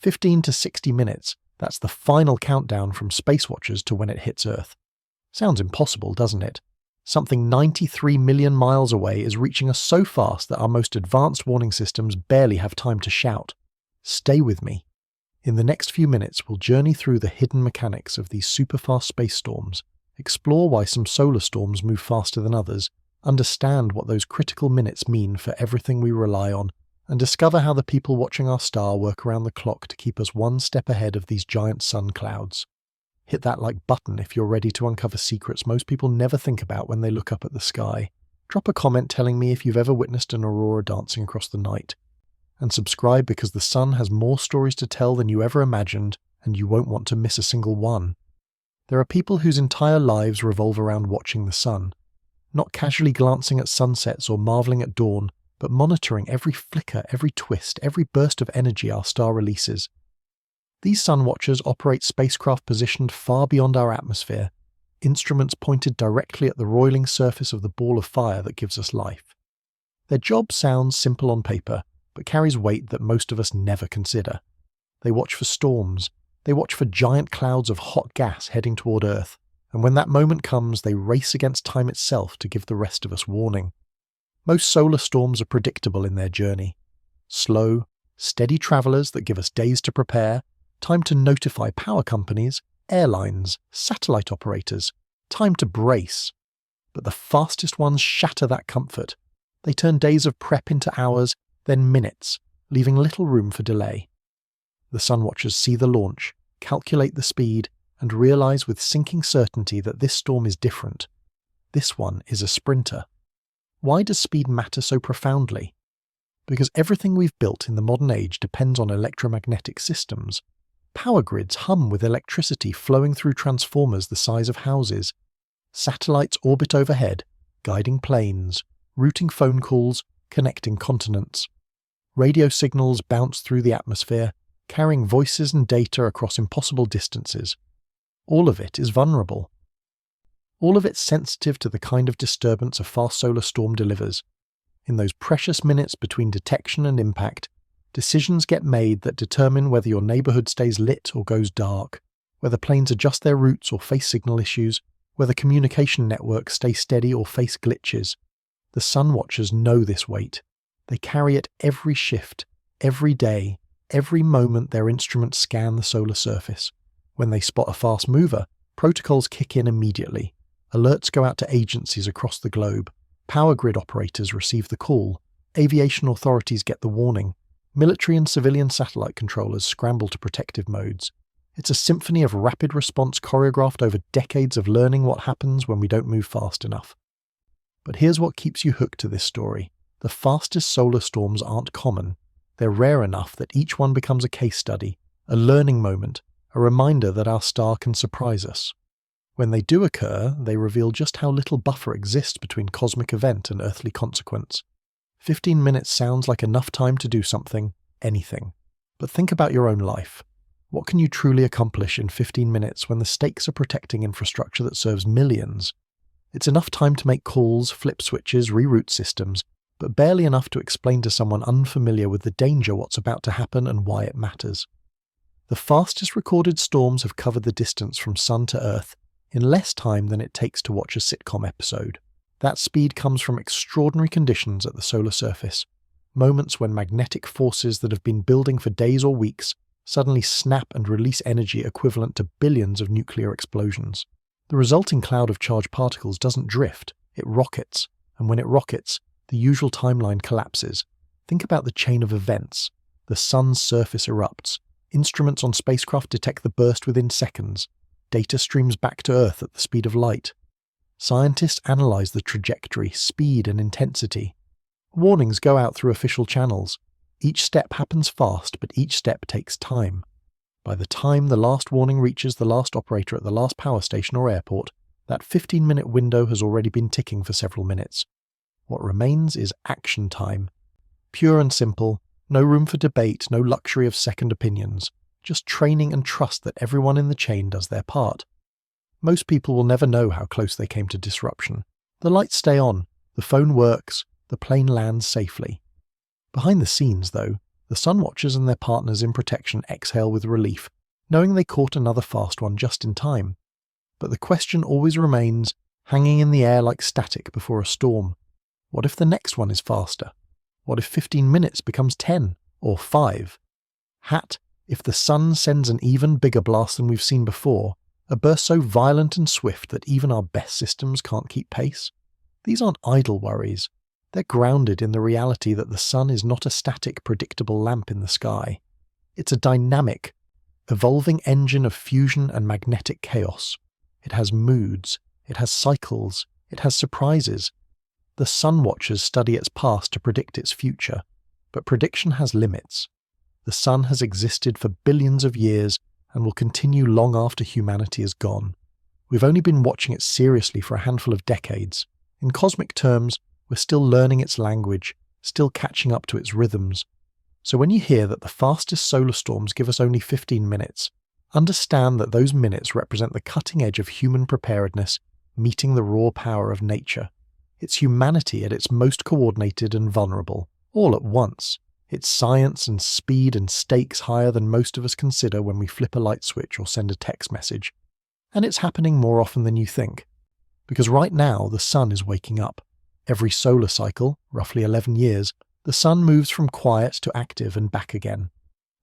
15 to 60 minutes, that's the final countdown from space watchers to when it hits Earth. Sounds impossible, doesn't it? Something 93 million miles away is reaching us so fast that our most advanced warning systems barely have time to shout. Stay with me. In the next few minutes, we'll journey through the hidden mechanics of these superfast space storms, explore why some solar storms move faster than others, understand what those critical minutes mean for everything we rely on, and discover how the people watching our star work around the clock to keep us one step ahead of these giant sun clouds. Hit that like button if you're ready to uncover secrets most people never think about when they look up at the sky. Drop a comment telling me if you've ever witnessed an aurora dancing across the night. And subscribe because the sun has more stories to tell than you ever imagined, and you won't want to miss a single one. There are people whose entire lives revolve around watching the sun, not casually glancing at sunsets or marveling at dawn, but monitoring every flicker, every twist, every burst of energy our star releases. These sun watchers operate spacecraft positioned far beyond our atmosphere, instruments pointed directly at the roiling surface of the ball of fire that gives us life. Their job sounds simple on paper, but carries weight that most of us never consider. They watch for storms, they watch for giant clouds of hot gas heading toward Earth, and when that moment comes, they race against time itself to give the rest of us warning. Most solar storms are predictable in their journey. Slow, steady travelers that give us days to prepare, time to notify power companies, airlines, satellite operators, time to brace. But the fastest ones shatter that comfort. They turn days of prep into hours, then minutes, leaving little room for delay. The sun watchers see the launch, calculate the speed, and realize with sinking certainty that this storm is different. This one is a sprinter. Why does speed matter so profoundly? Because everything we've built in the modern age depends on electromagnetic systems. Power grids hum with electricity flowing through transformers the size of houses. Satellites orbit overhead, guiding planes, routing phone calls, connecting continents. Radio signals bounce through the atmosphere, carrying voices and data across impossible distances. All of it is vulnerable. All of it's sensitive to the kind of disturbance a fast solar storm delivers. In those precious minutes between detection and impact, decisions get made that determine whether your neighborhood stays lit or goes dark, whether planes adjust their routes or face signal issues, whether communication networks stay steady or face glitches. The sun watchers know this weight. They carry it every shift, every day, every moment their instruments scan the solar surface. When they spot a fast mover, protocols kick in immediately. Alerts go out to agencies across the globe. Power grid operators receive the call. Aviation authorities get the warning. Military and civilian satellite controllers scramble to protective modes. It's a symphony of rapid response choreographed over decades of learning what happens when we don't move fast enough. But here's what keeps you hooked to this story. The fastest solar storms aren't common. They're rare enough that each one becomes a case study, a learning moment, a reminder that our star can surprise us. When they do occur, they reveal just how little buffer exists between cosmic event and earthly consequence. 15 minutes sounds like enough time to do something, anything. But think about your own life. What can you truly accomplish in 15 minutes when the stakes are protecting infrastructure that serves millions? It's enough time to make calls, flip switches, reroute systems, but barely enough to explain to someone unfamiliar with the danger what's about to happen and why it matters. The fastest recorded storms have covered the distance from Sun to Earth in less time than it takes to watch a sitcom episode. That speed comes from extraordinary conditions at the solar surface, moments when magnetic forces that have been building for days or weeks suddenly snap and release energy equivalent to billions of nuclear explosions. The resulting cloud of charged particles doesn't drift, it rockets, and when it rockets, the usual timeline collapses. Think about the chain of events. The sun's surface erupts. Instruments on spacecraft detect the burst within seconds. Data streams back to Earth at the speed of light. Scientists analyze the trajectory, speed, and intensity. Warnings go out through official channels. Each step happens fast, but each step takes time. By the time the last warning reaches the last operator at the last power station or airport, that 15-minute window has already been ticking for several minutes. What remains is action time. Pure and simple, no room for debate, no luxury of second opinions. Just training and trust that everyone in the chain does their part. Most people will never know how close they came to disruption. The lights stay on, the phone works, the plane lands safely. Behind the scenes, though, the The sun watchers and their partners in protection exhale with relief, knowing they caught another fast one just in time. But the question always remains, hanging in the air like static before a storm. What if the next one is faster? What if 15 minutes becomes 10 or 5? Hat, if the sun sends an even bigger blast than we've seen before, a burst so violent and swift that even our best systems can't keep pace? These aren't idle worries. They're grounded in the reality that the sun is not a static, predictable lamp in the sky. It's a dynamic, evolving engine of fusion and magnetic chaos. It has moods, it has cycles, it has surprises. The sun watchers study its past to predict its future, but prediction has limits. The sun has existed for billions of years and will continue long after humanity is gone. We've only been watching it seriously for a handful of decades. In cosmic terms, we're still learning its language, still catching up to its rhythms. So when you hear that the fastest solar storms give us only 15 minutes, understand that those minutes represent the cutting edge of human preparedness, meeting the raw power of nature. It's humanity at its most coordinated and vulnerable, all at once. It's science and speed and stakes higher than most of us consider when we flip a light switch or send a text message. And it's happening more often than you think. Because right now, the sun is waking up. Every solar cycle, roughly 11 years, the sun moves from quiet to active and back again.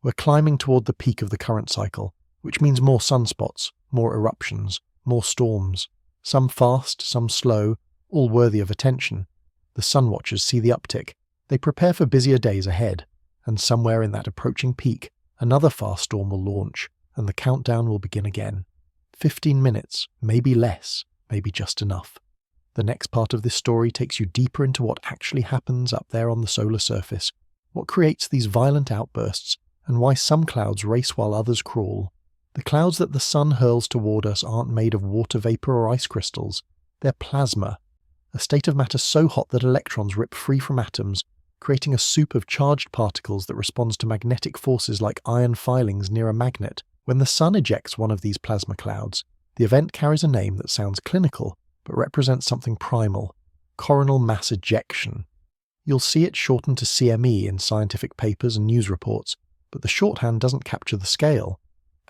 We're climbing toward the peak of the current cycle, which means more sunspots, more eruptions, more storms. Some fast, some slow, all worthy of attention. The sun watchers see the uptick. They prepare for busier days ahead, and somewhere in that approaching peak, another fast storm will launch, and the countdown will begin again. 15 minutes, maybe less, maybe just enough. The next part of this story takes you deeper into what actually happens up there on the solar surface, what creates these violent outbursts, and why some clouds race while others crawl. The clouds that the sun hurls toward us aren't made of water vapor or ice crystals. They're plasma, a state of matter so hot that electrons rip free from atoms, creating a soup of charged particles that responds to magnetic forces like iron filings near a magnet. When the sun ejects one of these plasma clouds, the event carries a name that sounds clinical, but represents something primal: coronal mass ejection. You'll see it shortened to CME in scientific papers and news reports, but the shorthand doesn't capture the scale.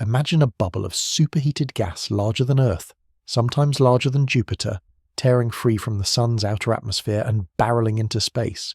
Imagine a bubble of superheated gas larger than Earth, sometimes larger than Jupiter, tearing free from the sun's outer atmosphere and barreling into space.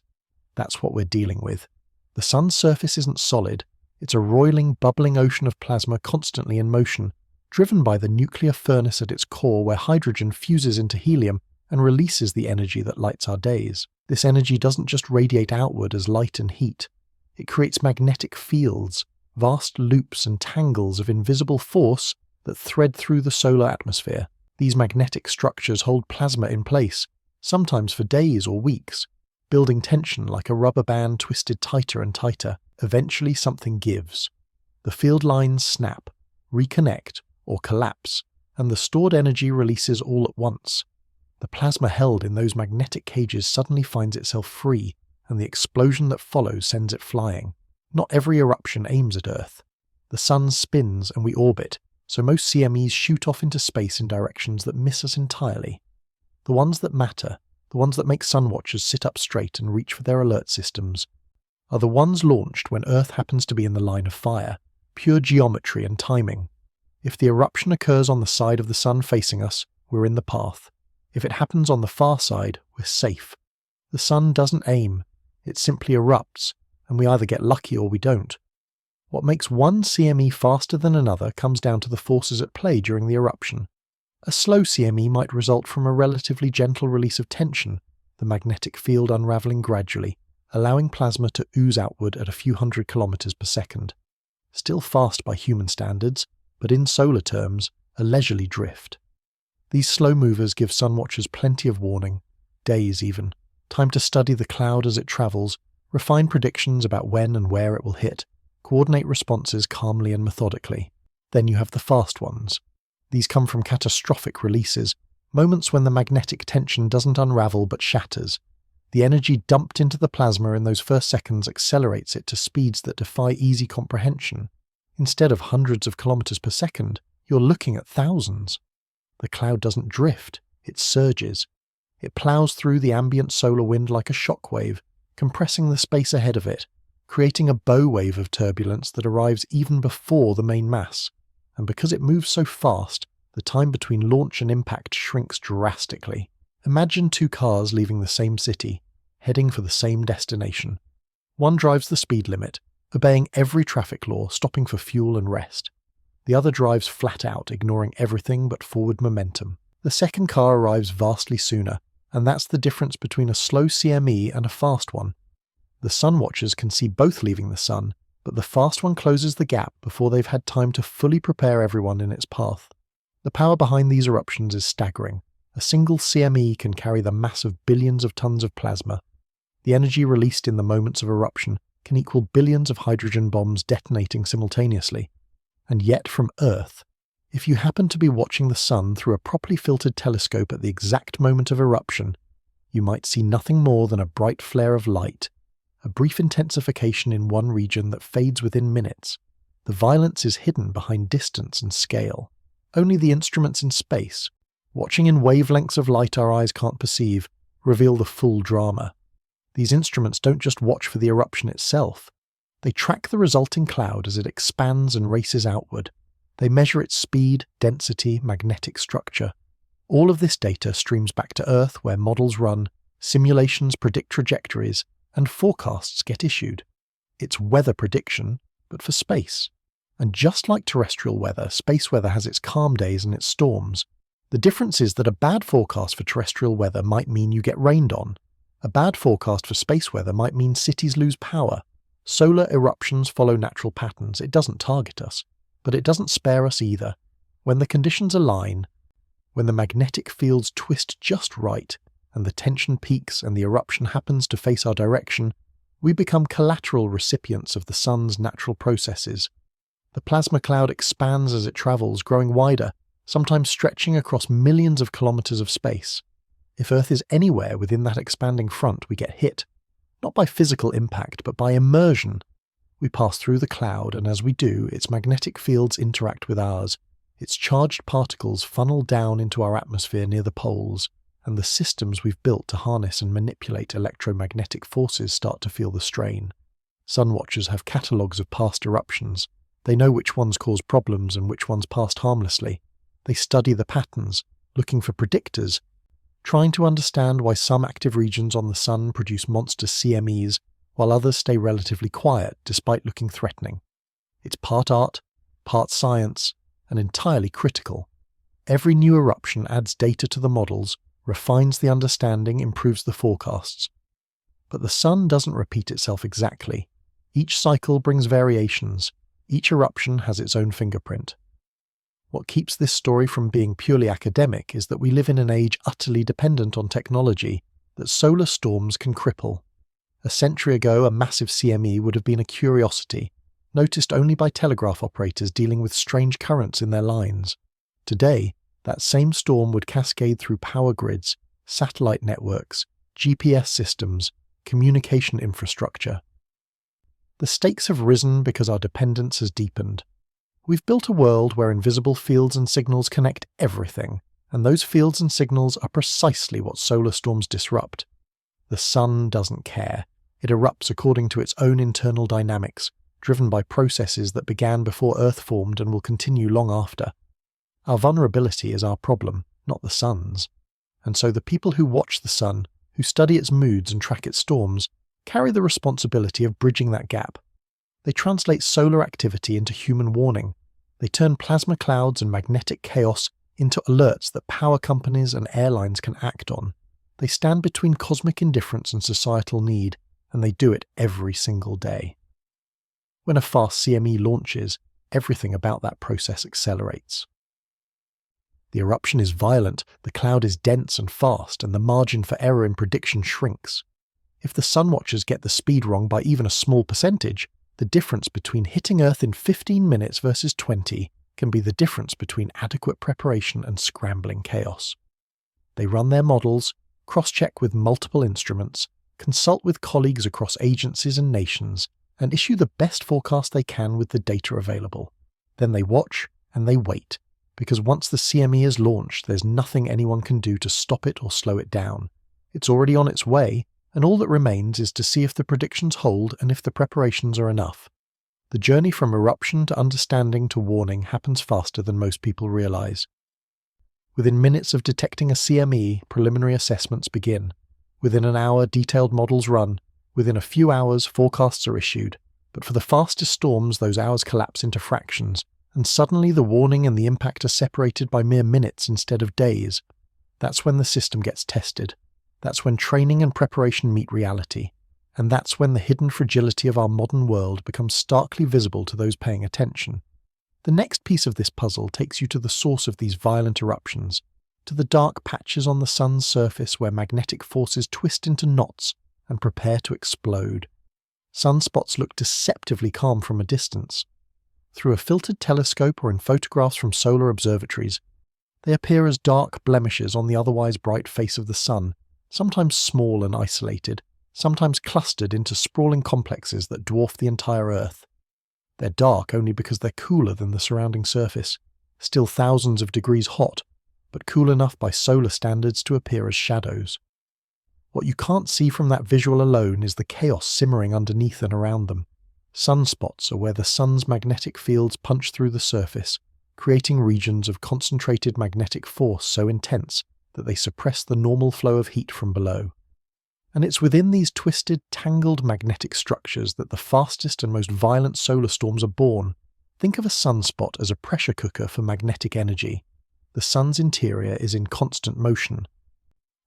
That's what we're dealing with. The sun's surface isn't solid. It's a roiling, bubbling ocean of plasma constantly in motion, driven by the nuclear furnace at its core where hydrogen fuses into helium and releases the energy that lights our days. This energy doesn't just radiate outward as light and heat. It creates magnetic fields, vast loops and tangles of invisible force that thread through the solar atmosphere. These magnetic structures hold plasma in place, sometimes for days or weeks, building tension like a rubber band twisted tighter and tighter. Eventually something gives. The field lines snap, reconnect, or collapse, and the stored energy releases all at once. The plasma held in those magnetic cages suddenly finds itself free, and the explosion that follows sends it flying. Not every eruption aims at Earth. The sun spins and we orbit, so most CMEs shoot off into space in directions that miss us entirely. The ones that matter, the ones that make sun watchers sit up straight and reach for their alert systems, are the ones launched when Earth happens to be in the line of fire, pure geometry and timing. If the eruption occurs on the side of the sun facing us, we're in the path. If it happens on the far side, we're safe. The sun doesn't aim, it simply erupts, and we either get lucky or we don't. What makes one CME faster than another comes down to the forces at play during the eruption. A slow CME might result from a relatively gentle release of tension, the magnetic field unravelling gradually, allowing plasma to ooze outward at a few hundred kilometers per second. Still fast by human standards, but in solar terms, a leisurely drift. These slow movers give sun watchers plenty of warning, days even, time to study the cloud as it travels, refine predictions about when and where it will hit, coordinate responses calmly and methodically. Then you have the fast ones. These come from catastrophic releases, moments when the magnetic tension doesn't unravel but shatters. The energy dumped into the plasma in those first seconds accelerates it to speeds that defy easy comprehension. Instead of hundreds of kilometers per second, you're looking at thousands. The cloud doesn't drift, it surges. It plows through the ambient solar wind like a shockwave, compressing the space ahead of it, creating a bow wave of turbulence that arrives even before the main mass, and because it moves so fast, the time between launch and impact shrinks drastically. Imagine two cars leaving the same city, heading for the same destination. One drives the speed limit, obeying every traffic law, stopping for fuel and rest. The other drives flat out, ignoring everything but forward momentum. The second car arrives vastly sooner, and that's the difference between a slow CME and a fast one. The sun watchers can see both leaving the sun, but the fast one closes the gap before they've had time to fully prepare everyone in its path. The power behind these eruptions is staggering. A single CME can carry the mass of billions of tons of plasma. The energy released in the moments of eruption can equal billions of hydrogen bombs detonating simultaneously. And yet from Earth, if you happen to be watching the sun through a properly filtered telescope at the exact moment of eruption, you might see nothing more than a bright flare of light, a brief intensification in one region that fades within minutes. The violence is hidden behind distance and scale. Only the instruments in space, watching in wavelengths of light our eyes can't perceive, reveal the full drama. These instruments don't just watch for the eruption itself. They track the resulting cloud as it expands and races outward. They measure its speed, density, magnetic structure. All of this data streams back to Earth where models run, simulations predict trajectories, and forecasts get issued. It's weather prediction, but for space. And just like terrestrial weather, space weather has its calm days and its storms. The difference is that a bad forecast for terrestrial weather might mean you get rained on. A bad forecast for space weather might mean cities lose power. Solar eruptions follow natural patterns. It doesn't target us, but it doesn't spare us either. When the conditions align, when the magnetic fields twist just right, and the tension peaks and the eruption happens to face our direction, we become collateral recipients of the sun's natural processes. The plasma cloud expands as it travels, growing wider, sometimes stretching across millions of kilometers of space. If Earth is anywhere within that expanding front, we get hit, not by physical impact, but by immersion. We pass through the cloud, and as we do, its magnetic fields interact with ours. Its charged particles funnel down into our atmosphere near the poles, and the systems we've built to harness and manipulate electromagnetic forces start to feel the strain. Sun watchers have catalogues of past eruptions. They know which ones cause problems and which ones passed harmlessly. They study the patterns, looking for predictors, trying to understand why some active regions on the sun produce monster CMEs while others stay relatively quiet despite looking threatening. It's part art, part science, and entirely critical. Every new eruption adds data to the models, refines the understanding, improves the forecasts. But the sun doesn't repeat itself exactly. Each cycle brings variations. Each eruption has its own fingerprint. What keeps this story from being purely academic is that we live in an age utterly dependent on technology that solar storms can cripple. A century ago, a massive CME would have been a curiosity, noticed only by telegraph operators dealing with strange currents in their lines. Today, that same storm would cascade through power grids, satellite networks, GPS systems, communication infrastructure. The stakes have risen because our dependence has deepened. We've built a world where invisible fields and signals connect everything, and those fields and signals are precisely what solar storms disrupt. The sun doesn't care. It erupts according to its own internal dynamics, driven by processes that began before Earth formed and will continue long after. Our vulnerability is our problem, not the sun's. And so the people who watch the sun, who study its moods and track its storms, carry the responsibility of bridging that gap. They translate solar activity into human warning. They turn plasma clouds and magnetic chaos into alerts that power companies and airlines can act on. They stand between cosmic indifference and societal need, and they do it every single day. When a fast CME launches, everything about that process accelerates. The eruption is violent, the cloud is dense and fast, and the margin for error in prediction shrinks. If the sun watchers get the speed wrong by even a small percentage, the difference between hitting Earth in 15 minutes versus 20 can be the difference between adequate preparation and scrambling chaos. They run their models, cross-check with multiple instruments, consult with colleagues across agencies and nations, and issue the best forecast they can with the data available. Then they watch and they wait, because once the CME is launched, there's nothing anyone can do to stop it or slow it down. It's already on its way, and all that remains is to see if the predictions hold and if the preparations are enough. The journey from eruption to understanding to warning happens faster than most people realize. Within minutes of detecting a CME, preliminary assessments begin. Within an hour, detailed models run. Within a few hours, forecasts are issued. But for the fastest storms, those hours collapse into fractions, and suddenly the warning and the impact are separated by mere minutes instead of days. That's when the system gets tested. That's when training and preparation meet reality. And that's when the hidden fragility of our modern world becomes starkly visible to those paying attention. The next piece of this puzzle takes you to the source of these violent eruptions, to the dark patches on the sun's surface where magnetic forces twist into knots and prepare to explode. Sunspots look deceptively calm from a distance. Through a filtered telescope or in photographs from solar observatories, they appear as dark blemishes on the otherwise bright face of the sun, sometimes small and isolated, sometimes clustered into sprawling complexes that dwarf the entire Earth. They're dark only because they're cooler than the surrounding surface, still thousands of degrees hot, but cool enough by solar standards to appear as shadows. What you can't see from that visual alone is the chaos simmering underneath and around them. Sunspots are where the sun's magnetic fields punch through the surface, creating regions of concentrated magnetic force so intense that they suppress the normal flow of heat from below. And it's within these twisted, tangled magnetic structures that the fastest and most violent solar storms are born. Think of a sunspot as a pressure cooker for magnetic energy. The sun's interior is in constant motion,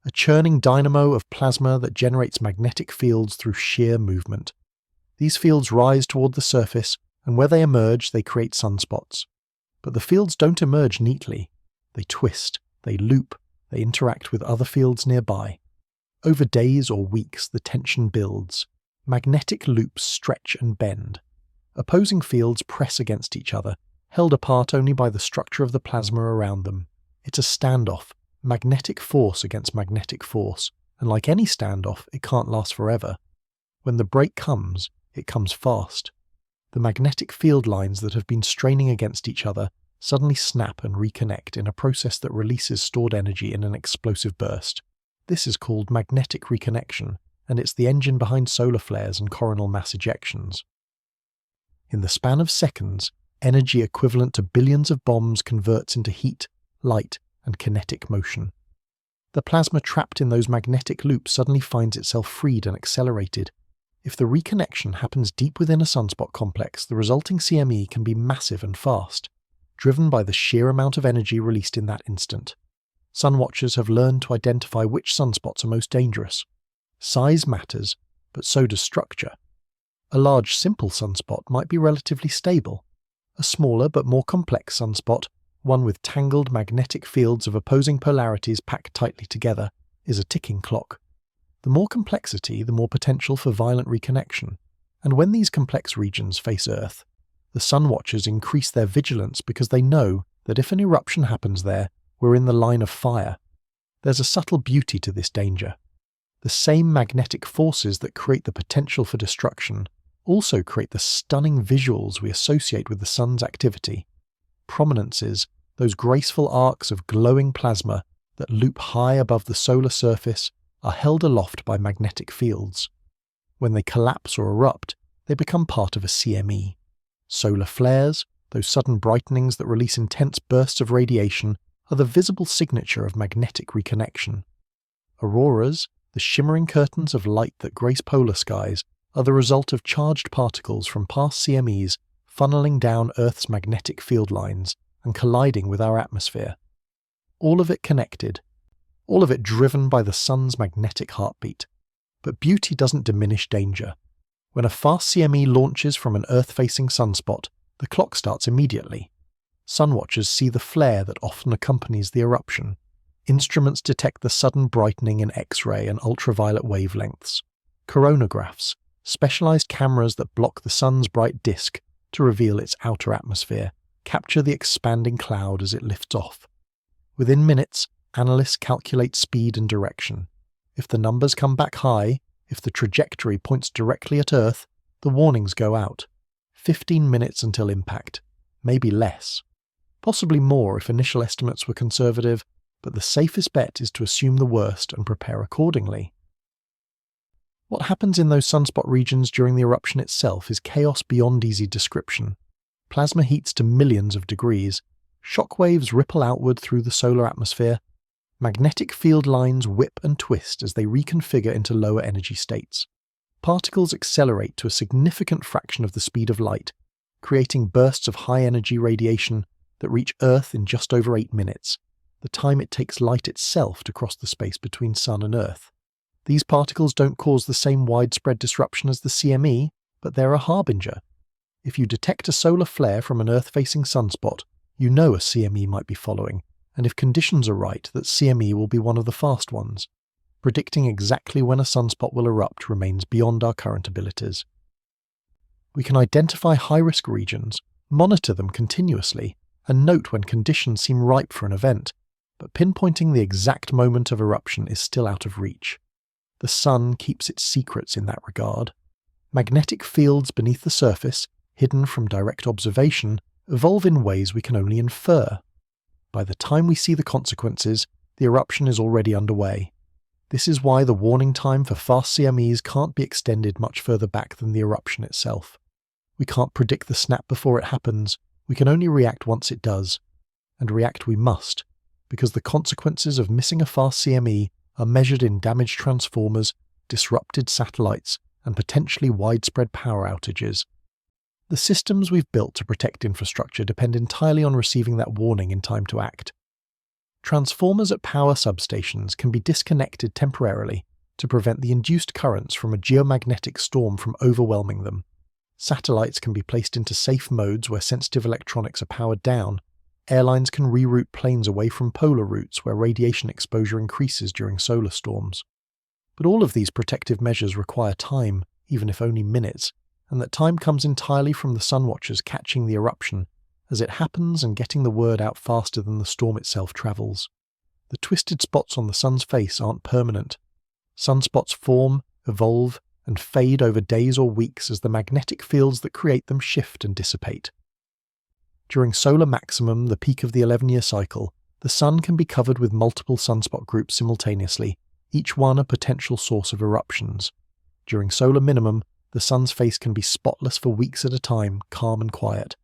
a churning dynamo of plasma that generates magnetic fields through sheer movement. These fields rise toward the surface, and where they emerge, they create sunspots. But the fields don't emerge neatly. They twist, they loop, they interact with other fields nearby. Over days or weeks, the tension builds. Magnetic loops stretch and bend. Opposing fields press against each other, held apart only by the structure of the plasma around them. It's a standoff, magnetic force against magnetic force, and like any standoff, it can't last forever. When the break comes, it comes fast. The magnetic field lines that have been straining against each other suddenly snap and reconnect in a process that releases stored energy in an explosive burst. This is called magnetic reconnection, and it's the engine behind solar flares and coronal mass ejections. In the span of seconds, energy equivalent to billions of bombs converts into heat, light, and kinetic motion. The plasma trapped in those magnetic loops suddenly finds itself freed and accelerated. If the reconnection happens deep within a sunspot complex, the resulting CME can be massive and fast, driven by the sheer amount of energy released in that instant. Sun watchers have learned to identify which sunspots are most dangerous. Size matters, but so does structure. A large, simple sunspot might be relatively stable. A smaller but more complex sunspot, one with tangled magnetic fields of opposing polarities packed tightly together, is a ticking clock. The more complexity, the more potential for violent reconnection. And when these complex regions face Earth, the sun watchers increase their vigilance because they know that if an eruption happens there, we're in the line of fire. There's a subtle beauty to this danger. The same magnetic forces that create the potential for destruction also create the stunning visuals we associate with the sun's activity. Prominences, those graceful arcs of glowing plasma that loop high above the solar surface, are held aloft by magnetic fields. When they collapse or erupt, they become part of a CME. Solar flares, those sudden brightenings that release intense bursts of radiation, are the visible signature of magnetic reconnection. Auroras, the shimmering curtains of light that grace polar skies, are the result of charged particles from past CMEs funneling down Earth's magnetic field lines and colliding with our atmosphere. All of it connected, all of it driven by the sun's magnetic heartbeat. But beauty doesn't diminish danger. When a fast CME launches from an Earth-facing sunspot, the clock starts immediately. Sunwatchers see the flare that often accompanies the eruption. Instruments detect the sudden brightening in X-ray and ultraviolet wavelengths. Coronagraphs, specialized cameras that block the sun's bright disk to reveal its outer atmosphere, capture the expanding cloud as it lifts off. Within minutes, analysts calculate speed and direction. If the numbers come back high, if the trajectory points directly at Earth, the warnings go out. 15 minutes until impact, maybe less. Possibly more if initial estimates were conservative, but the safest bet is to assume the worst and prepare accordingly. What happens in those sunspot regions during the eruption itself is chaos beyond easy description. Plasma heats to millions of degrees, shock waves ripple outward through the solar atmosphere, magnetic field lines whip and twist as they reconfigure into lower energy states. Particles accelerate to a significant fraction of the speed of light, creating bursts of high-energy radiation that reach Earth in just over 8 minutes, the time it takes light itself to cross the space between Sun and Earth. These particles don't cause the same widespread disruption as the CME, but they're a harbinger. If you detect a solar flare from an Earth-facing sunspot, you know a CME might be following, and if conditions are right, that CME will be one of the fast ones. Predicting exactly when a sunspot will erupt remains beyond our current abilities. We can identify high-risk regions, monitor them continuously, and note when conditions seem ripe for an event, but pinpointing the exact moment of eruption is still out of reach. The Sun keeps its secrets in that regard. Magnetic fields beneath the surface, hidden from direct observation, evolve in ways we can only infer. By the time we see the consequences, the eruption is already underway. This is why the warning time for fast CMEs can't be extended much further back than the eruption itself. We can't predict the snap before it happens, we can only react once it does. And react we must, because the consequences of missing a fast CME are measured in damaged transformers, disrupted satellites, and potentially widespread power outages. The systems we've built to protect infrastructure depend entirely on receiving that warning in time to act. Transformers at power substations can be disconnected temporarily to prevent the induced currents from a geomagnetic storm from overwhelming them. Satellites can be placed into safe modes where sensitive electronics are powered down. Airlines can reroute planes away from polar routes where radiation exposure increases during solar storms. But all of these protective measures require time, even if only minutes, and that time comes entirely from the sun watchers catching the eruption as it happens and getting the word out faster than the storm itself travels. The twisted spots on the sun's face aren't permanent. Sunspots form, evolve, and fade over days or weeks as the magnetic fields that create them shift and dissipate. During solar maximum, the peak of the 11-year cycle, the sun can be covered with multiple sunspot groups simultaneously, each one a potential source of eruptions. During solar minimum, the sun's face can be spotless for weeks at a time, calm and quiet.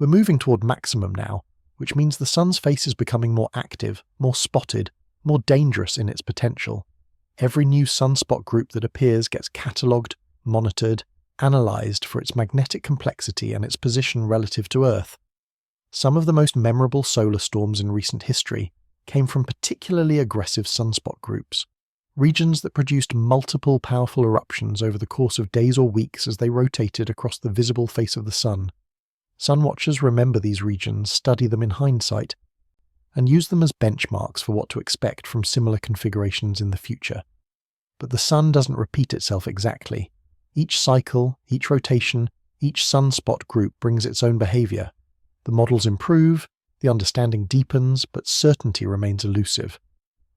We're moving toward maximum now, which means the sun's face is becoming more active, more spotted, more dangerous in its potential. Every new sunspot group that appears gets catalogued, monitored, analysed for its magnetic complexity and its position relative to Earth. Some of the most memorable solar storms in recent history came from particularly aggressive sunspot groups, regions that produced multiple powerful eruptions over the course of days or weeks as they rotated across the visible face of the sun. Sun watchers remember these regions, study them in hindsight, and use them as benchmarks for what to expect from similar configurations in the future. But the sun doesn't repeat itself exactly. Each cycle, each rotation, each sunspot group brings its own behaviour. The models improve, the understanding deepens, but certainty remains elusive.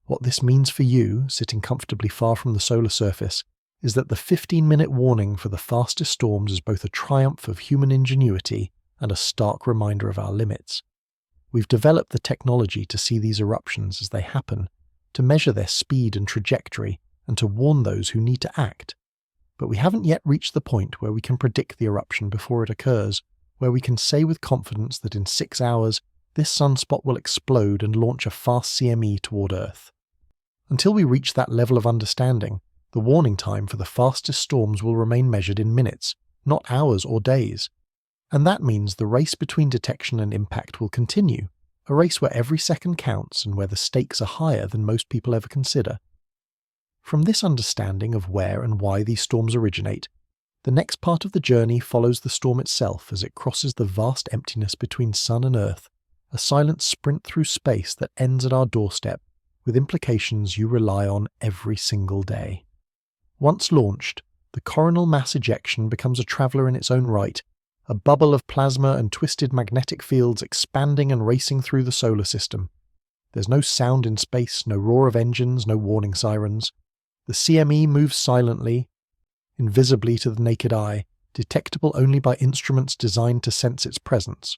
What this means for you, sitting comfortably far from the solar surface, is that the 15-minute warning for the fastest storms is both a triumph of human ingenuity and a stark reminder of our limits. We've developed the technology to see these eruptions as they happen, to measure their speed and trajectory, and to warn those who need to act. But we haven't yet reached the point where we can predict the eruption before it occurs, where we can say with confidence that in 6 hours, this sunspot will explode and launch a fast CME toward Earth. Until we reach that level of understanding, the warning time for the fastest storms will remain measured in minutes, not hours or days. And that means the race between detection and impact will continue, a race where every second counts and where the stakes are higher than most people ever consider. From this understanding of where and why these storms originate, the next part of the journey follows the storm itself as it crosses the vast emptiness between Sun and Earth, a silent sprint through space that ends at our doorstep, with implications you rely on every single day. Once launched, the coronal mass ejection becomes a traveller in its own right, a bubble of plasma and twisted magnetic fields expanding and racing through the solar system. There's no sound in space, no roar of engines, no warning sirens. The CME moves silently, invisibly to the naked eye, detectable only by instruments designed to sense its presence.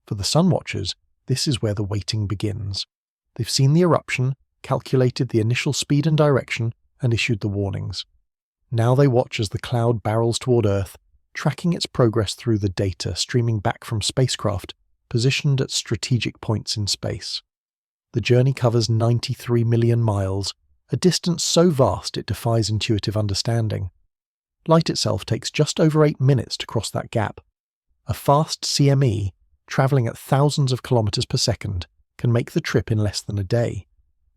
For the sun watchers, this is where the waiting begins. They've seen the eruption, calculated the initial speed and direction, and issued the warnings. Now they watch as the cloud barrels toward Earth, tracking its progress through the data streaming back from spacecraft positioned at strategic points in space. The journey covers 93 million miles, a distance so vast it defies intuitive understanding. Light itself takes just over 8 minutes to cross that gap. A fast CME, travelling at thousands of kilometres per second, can make the trip in less than a day.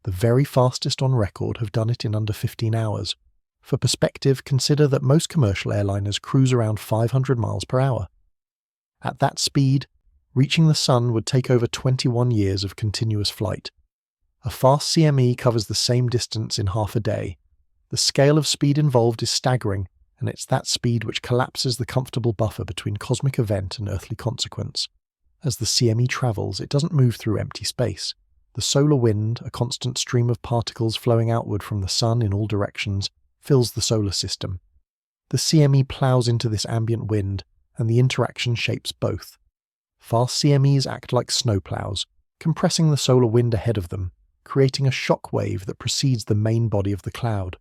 The very fastest on record have done it in under 15 hours. For perspective, consider that most commercial airliners cruise around 500 miles per hour. At that speed, reaching the Sun would take over 21 years of continuous flight. A fast CME covers the same distance in half a day. The scale of speed involved is staggering, and it's that speed which collapses the comfortable buffer between cosmic event and earthly consequence. As the CME travels, it doesn't move through empty space. The solar wind, a constant stream of particles flowing outward from the Sun in all directions, fills the solar system. The CME ploughs into this ambient wind, and the interaction shapes both. Fast CMEs act like snowplows, compressing the solar wind ahead of them, creating a shock wave that precedes the main body of the cloud.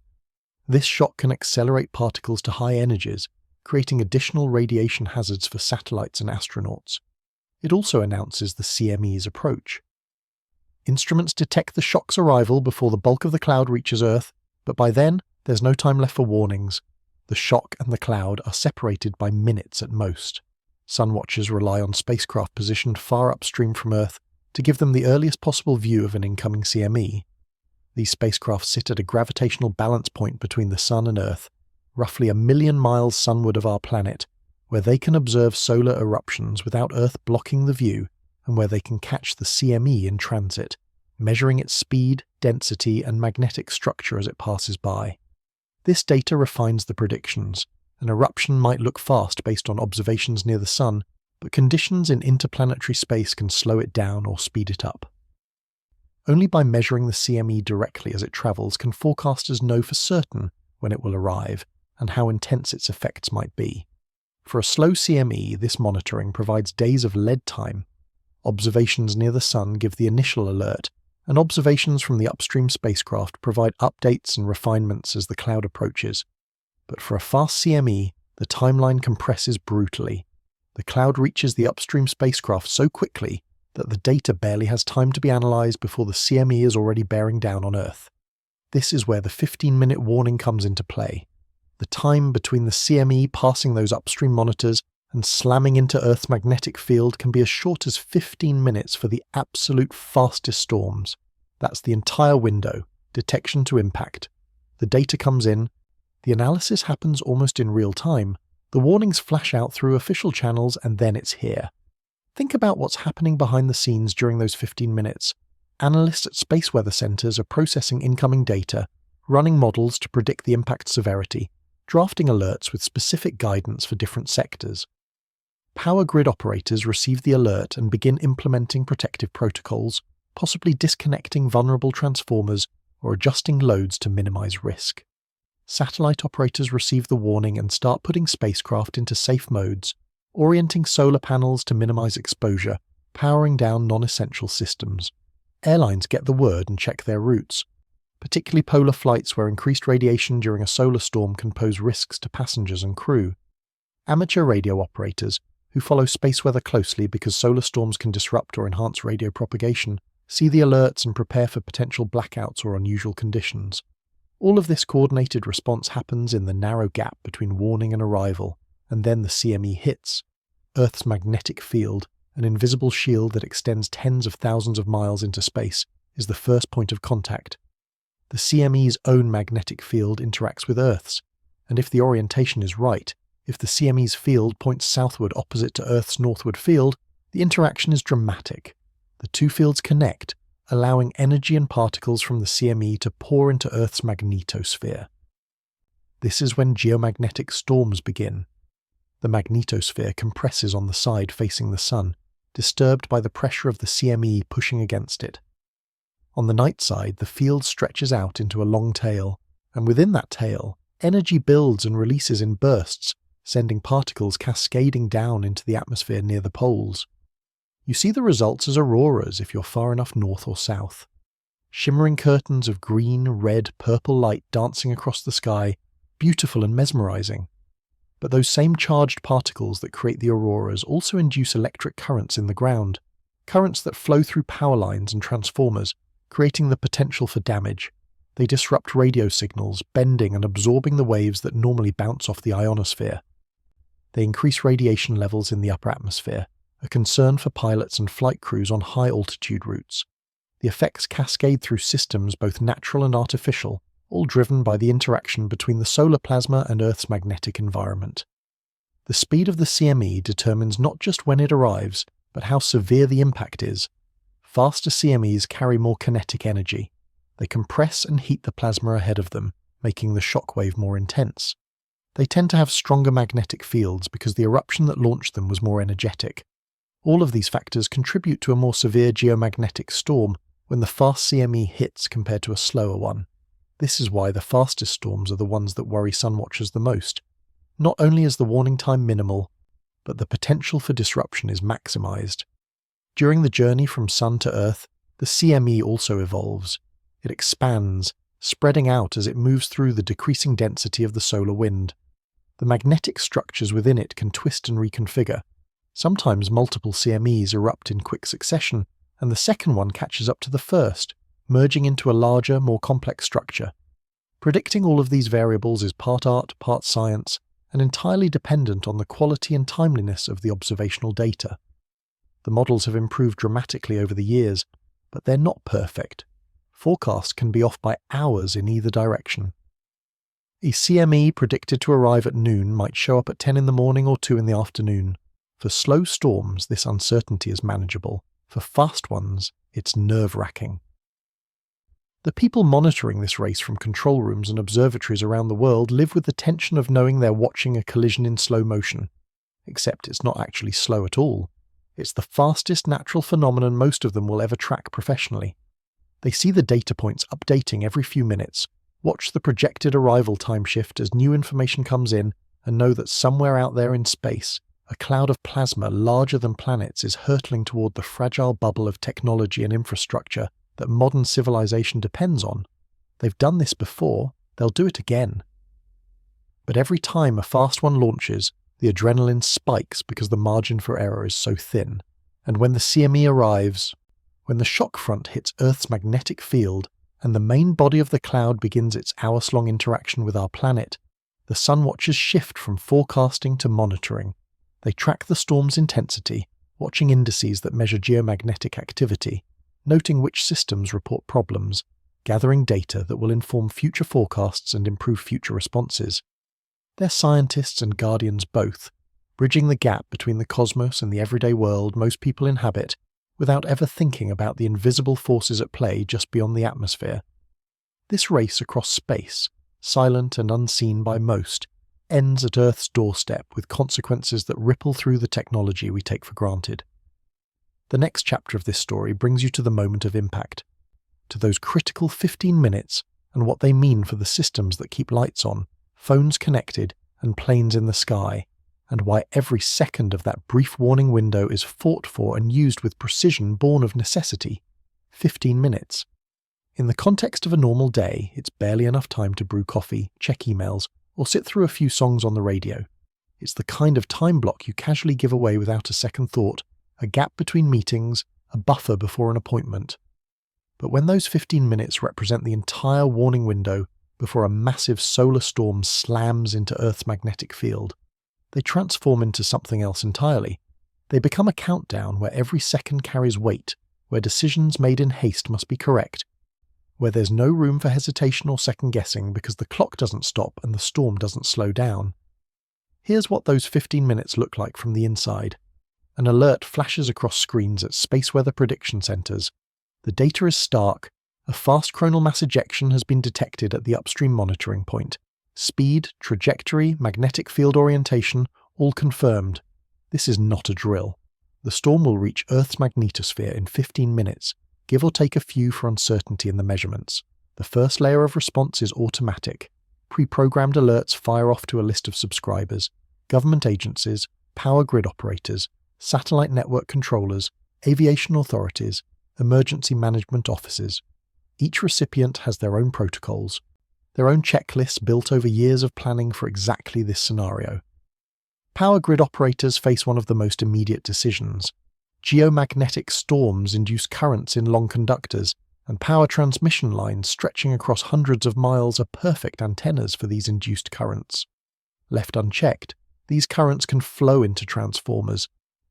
This shock can accelerate particles to high energies, creating additional radiation hazards for satellites and astronauts. It also announces the CME's approach. Instruments detect the shock's arrival before the bulk of the cloud reaches Earth, but by then, there's no time left for warnings. The shock and the cloud are separated by minutes at most. Sun watchers rely on spacecraft positioned far upstream from Earth to give them the earliest possible view of an incoming CME. These spacecraft sit at a gravitational balance point between the Sun and Earth, roughly 1 million miles sunward of our planet, where they can observe solar eruptions without Earth blocking the view, and where they can catch the CME in transit, measuring its speed, density, and magnetic structure as it passes by. This data refines the predictions. An eruption might look fast based on observations near the Sun, but conditions in interplanetary space can slow it down or speed it up. Only by measuring the CME directly as it travels can forecasters know for certain when it will arrive and how intense its effects might be. For a slow CME, this monitoring provides days of lead time. Observations near the Sun give the initial alert, and observations from the upstream spacecraft provide updates and refinements as the cloud approaches. But for a fast CME, the timeline compresses brutally. The cloud reaches the upstream spacecraft so quickly that the data barely has time to be analysed before the CME is already bearing down on Earth. This is where the 15-minute warning comes into play. The time between the CME passing those upstream monitors and slamming into Earth's magnetic field can be as short as 15 minutes for the absolute fastest storms. That's the entire window, detection to impact. The data comes in. The analysis happens almost in real time. The warnings flash out through official channels, and then it's here. Think about what's happening behind the scenes during those 15 minutes. Analysts at space weather centers are processing incoming data, running models to predict the impact severity, drafting alerts with specific guidance for different sectors. Power grid operators receive the alert and begin implementing protective protocols, possibly disconnecting vulnerable transformers or adjusting loads to minimize risk. Satellite operators receive the warning and start putting spacecraft into safe modes, orienting solar panels to minimize exposure, powering down non-essential systems. Airlines get the word and check their routes, particularly polar flights where increased radiation during a solar storm can pose risks to passengers and crew. Amateur radio operators, who follow space weather closely because solar storms can disrupt or enhance radio propagation, see the alerts and prepare for potential blackouts or unusual conditions. All of this coordinated response happens in the narrow gap between warning and arrival, and then the CME hits. Earth's magnetic field, an invisible shield that extends tens of thousands of miles into space, is the first point of contact. The CME's own magnetic field interacts with Earth's, and if the orientation is right, if the CME's field points southward opposite to Earth's northward field, the interaction is dramatic. The two fields connect, allowing energy and particles from the CME to pour into Earth's magnetosphere. This is when geomagnetic storms begin. The magnetosphere compresses on the side facing the Sun, disturbed by the pressure of the CME pushing against it. On the night side, the field stretches out into a long tail, and within that tail, energy builds and releases in bursts, sending particles cascading down into the atmosphere near the poles. You see the results as auroras if you're far enough north or south. Shimmering curtains of green, red, purple light dancing across the sky, beautiful and mesmerizing. But those same charged particles that create the auroras also induce electric currents in the ground, currents that flow through power lines and transformers, creating the potential for damage. They disrupt radio signals, bending and absorbing the waves that normally bounce off the ionosphere. They increase radiation levels in the upper atmosphere, a concern for pilots and flight crews on high-altitude routes. The effects cascade through systems both natural and artificial, all driven by the interaction between the solar plasma and Earth's magnetic environment. The speed of the CME determines not just when it arrives, but how severe the impact is. Faster CMEs carry more kinetic energy. They compress and heat the plasma ahead of them, making the shockwave more intense. They tend to have stronger magnetic fields because the eruption that launched them was more energetic. All of these factors contribute to a more severe geomagnetic storm when the fast CME hits compared to a slower one. This is why the fastest storms are the ones that worry sunwatchers the most. Not only is the warning time minimal, but the potential for disruption is maximized. During the journey from Sun to Earth, the CME also evolves. It expands, spreading out as it moves through the decreasing density of the solar wind. The magnetic structures within it can twist and reconfigure. Sometimes multiple CMEs erupt in quick succession, and the second one catches up to the first, merging into a larger, more complex structure. Predicting all of these variables is part art, part science, and entirely dependent on the quality and timeliness of the observational data. The models have improved dramatically over the years, but they're not perfect. Forecasts can be off by hours in either direction. A CME predicted to arrive at noon might show up at 10 in the morning or 2 in the afternoon. For slow storms, this uncertainty is manageable. For fast ones, it's nerve-wracking. The people monitoring this race from control rooms and observatories around the world live with the tension of knowing they're watching a collision in slow motion. Except it's not actually slow at all. It's the fastest natural phenomenon most of them will ever track professionally. They see the data points updating every few minutes, watch the projected arrival time shift as new information comes in, and know that somewhere out there in space, a cloud of plasma larger than planets is hurtling toward the fragile bubble of technology and infrastructure that modern civilization depends on. They've done this before, they'll do it again. But every time a fast one launches, the adrenaline spikes because the margin for error is so thin. And when the CME arrives, when the shock front hits Earth's magnetic field and the main body of the cloud begins its hours-long interaction with our planet, the sunwatchers shift from forecasting to monitoring. They track the storm's intensity, watching indices that measure geomagnetic activity, noting which systems report problems, gathering data that will inform future forecasts and improve future responses. They're scientists and guardians both, bridging the gap between the cosmos and the everyday world most people inhabit without ever thinking about the invisible forces at play just beyond the atmosphere. This race across space, silent and unseen by most, ends at Earth's doorstep with consequences that ripple through the technology we take for granted. The next chapter of this story brings you to the moment of impact, to those critical 15 minutes and what they mean for the systems that keep lights on, phones connected, and planes in the sky, and why every second of that brief warning window is fought for and used with precision born of necessity. 15 minutes. In the context of a normal day, it's barely enough time to brew coffee, check emails, or sit through a few songs on the radio. It's the kind of time block you casually give away without a second thought, a gap between meetings, a buffer before an appointment. But when those 15 minutes represent the entire warning window before a massive solar storm slams into Earth's magnetic field, they transform into something else entirely. They become a countdown where every second carries weight, where decisions made in haste must be correct, where there's no room for hesitation or second-guessing because the clock doesn't stop and the storm doesn't slow down. Here's what those 15 minutes look like from the inside. An alert flashes across screens at space weather prediction centers. The data is stark. A fast coronal mass ejection has been detected at the upstream monitoring point. Speed, trajectory, magnetic field orientation, all confirmed. This is not a drill. The storm will reach Earth's magnetosphere in 15 minutes, give or take a few for uncertainty in the measurements. The first layer of response is automatic. Pre-programmed alerts fire off to a list of subscribers, government agencies, power grid operators, satellite network controllers, aviation authorities, emergency management offices. Each recipient has their own protocols. their own checklists built over years of planning for exactly this scenario. Power grid operators face one of the most immediate decisions. Geomagnetic storms induce currents in long conductors, and power transmission lines stretching across hundreds of miles are perfect antennas for these induced currents. Left unchecked, these currents can flow into transformers,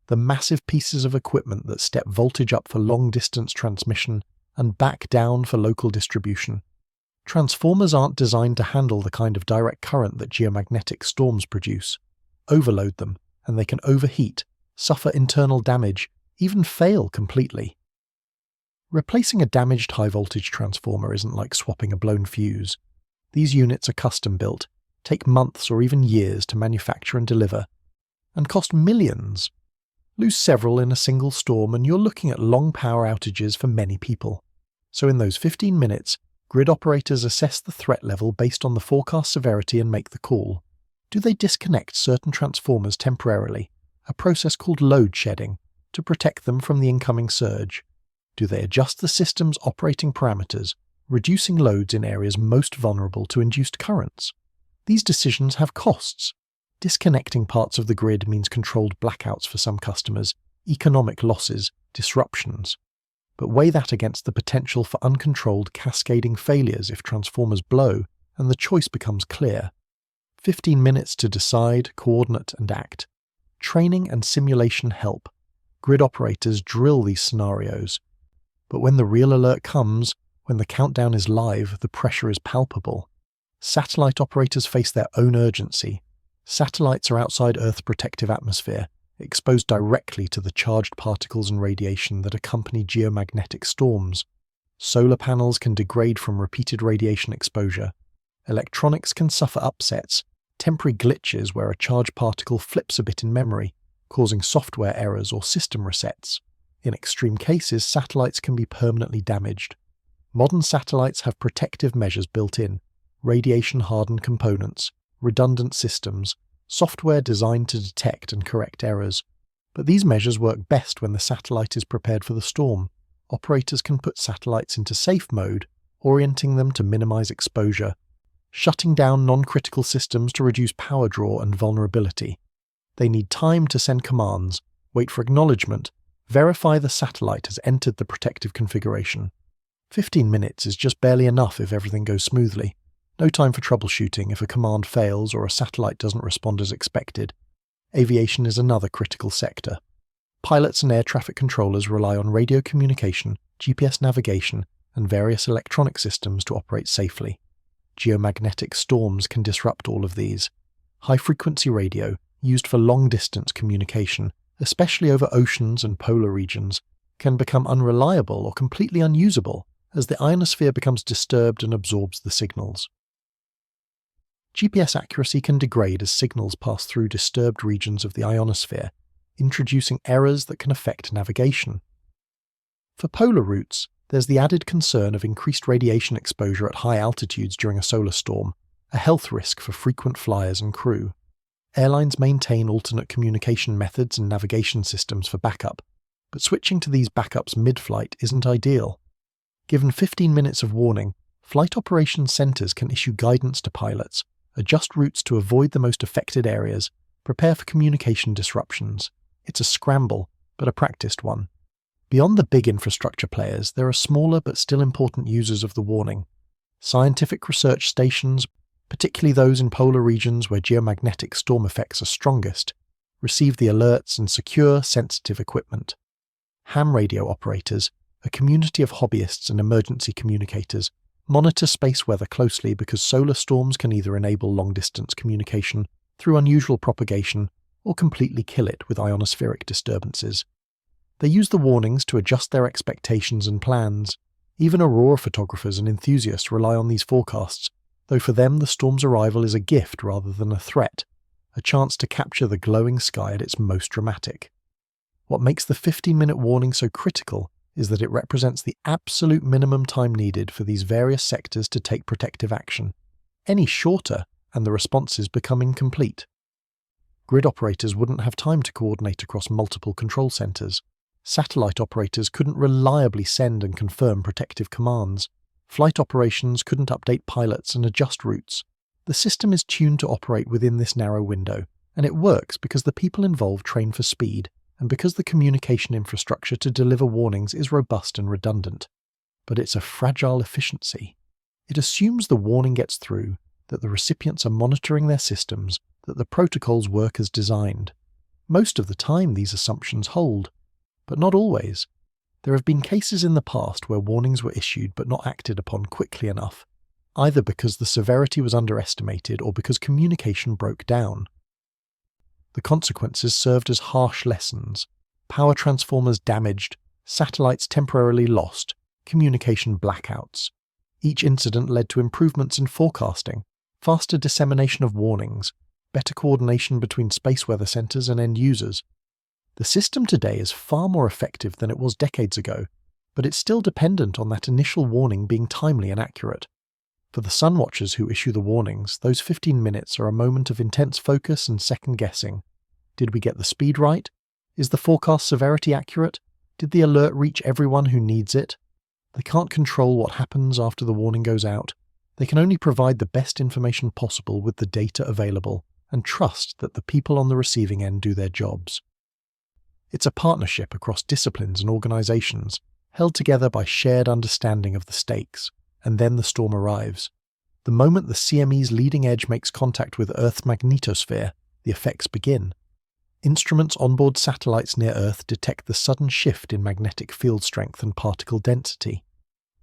the massive pieces of equipment that step voltage up for long-distance transmission and back down for local distribution. Transformers aren't designed to handle the kind of direct current that geomagnetic storms produce. Overload them, and they can overheat, suffer internal damage, even fail completely. Replacing a damaged high-voltage transformer isn't like swapping a blown fuse. These units are custom-built, take months or even years to manufacture and deliver, and cost millions. Lose several in a single storm and you're looking at long power outages for many people. So in those 15 minutes, grid operators assess the threat level based on the forecast severity and make the call. Do they disconnect certain transformers temporarily, a process called load shedding, to protect them from the incoming surge? Do they adjust the system's operating parameters, reducing loads in areas most vulnerable to induced currents? These decisions have costs. Disconnecting parts of the grid means controlled blackouts for some customers, economic losses, disruptions. But weigh that against the potential for uncontrolled cascading failures if transformers blow, and the choice becomes clear. 15 minutes to decide, coordinate, and act. Training and simulation help. Grid operators drill these scenarios. But when the real alert comes, when the countdown is live, the pressure is palpable. Satellite operators face their own urgency. Satellites are outside Earth's protective atmosphere, exposed directly to the charged particles and radiation that accompany geomagnetic storms. Solar panels can degrade from repeated radiation exposure. Electronics can suffer upsets, temporary glitches where a charged particle flips a bit in memory, causing software errors or system resets. In extreme cases, satellites can be permanently damaged. Modern satellites have protective measures built in, radiation-hardened components, redundant systems, software designed to detect and correct errors. But these measures work best when the satellite is prepared for the storm. Operators can put satellites into safe mode, orienting them to minimize exposure, shutting down non-critical systems to reduce power draw and vulnerability. They need time to send commands, wait for acknowledgement, verify the satellite has entered the protective configuration. 15 minutes is just barely enough if everything goes smoothly. No time for troubleshooting if a command fails or a satellite doesn't respond as expected. Aviation is another critical sector. Pilots and air traffic controllers rely on radio communication, GPS navigation, and various electronic systems to operate safely. Geomagnetic storms can disrupt all of these. High-frequency radio, used for long-distance communication, especially over oceans and polar regions, can become unreliable or completely unusable as the ionosphere becomes disturbed and absorbs the signals. GPS accuracy can degrade as signals pass through disturbed regions of the ionosphere, introducing errors that can affect navigation. For polar routes, there's the added concern of increased radiation exposure at high altitudes during a solar storm, a health risk for frequent flyers and crew. Airlines maintain alternate communication methods and navigation systems for backup, but switching to these backups mid-flight isn't ideal. Given 15 minutes of warning, flight operations centers can issue guidance to pilots, adjust routes to avoid the most affected areas, prepare for communication disruptions. It's a scramble, but a practiced one. Beyond the big infrastructure players, there are smaller but still important users of the warning. Scientific research stations, particularly those in polar regions where geomagnetic storm effects are strongest, receive the alerts and secure, sensitive equipment. Ham radio operators, a community of hobbyists and emergency communicators, monitor space weather closely because solar storms can either enable long-distance communication through unusual propagation or completely kill it with ionospheric disturbances. They use the warnings to adjust their expectations and plans. Even Aurora photographers and enthusiasts rely on these forecasts, though for them the storm's arrival is a gift rather than a threat, a chance to capture the glowing sky at its most dramatic. What makes the 15-minute warning so critical is that it represents the absolute minimum time needed for these various sectors to take protective action. Any shorter, and the responses become incomplete. Grid operators wouldn't have time to coordinate across multiple control centers. Satellite operators couldn't reliably send and confirm protective commands. Flight operations couldn't update pilots and adjust routes. The system is tuned to operate within this narrow window, and it works because the people involved train for speed, and because the communication infrastructure to deliver warnings is robust and redundant. But it's a fragile efficiency. It assumes the warning gets through, that the recipients are monitoring their systems, that the protocols work as designed. Most of the time these assumptions hold, but not always. There have been cases in the past where warnings were issued but not acted upon quickly enough, either because the severity was underestimated or because communication broke down. The consequences served as harsh lessons: power transformers damaged, satellites temporarily lost, communication blackouts. Each incident led to improvements in forecasting, faster dissemination of warnings, better coordination between space weather centers and end users. The system today is far more effective than it was decades ago, but it's still dependent on that initial warning being timely and accurate. For the sun watchers who issue the warnings, those 15 minutes are a moment of intense focus and second-guessing. Did we get the speed right? Is the forecast severity accurate? Did the alert reach everyone who needs it? They can't control what happens after the warning goes out. They can only provide the best information possible with the data available, and trust that the people on the receiving end do their jobs. It's a partnership across disciplines and organizations, held together by shared understanding of the stakes, and then the storm arrives. The moment the CME's leading edge makes contact with Earth's magnetosphere, the effects begin. Instruments onboard satellites near Earth detect the sudden shift in magnetic field strength and particle density.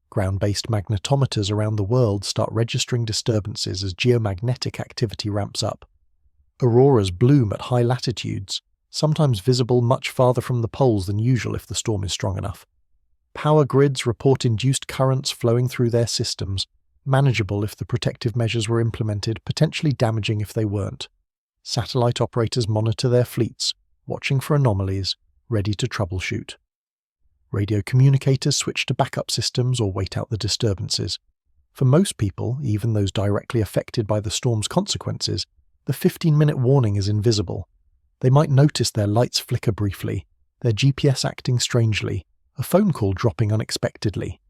Ground-based magnetometers around the world start registering disturbances as geomagnetic activity ramps up. Auroras bloom at high latitudes, sometimes visible much farther from the poles than usual if the storm is strong enough. Power grids report induced currents flowing through their systems, manageable if the protective measures were implemented, potentially damaging if they weren't. Satellite operators monitor their fleets, watching for anomalies, ready to troubleshoot. Radio communicators switch to backup systems or wait out the disturbances. For most people, even those directly affected by the storm's consequences, the 15-minute warning is invisible. They might notice their lights flicker briefly, their GPS acting strangely, a phone call dropping unexpectedly.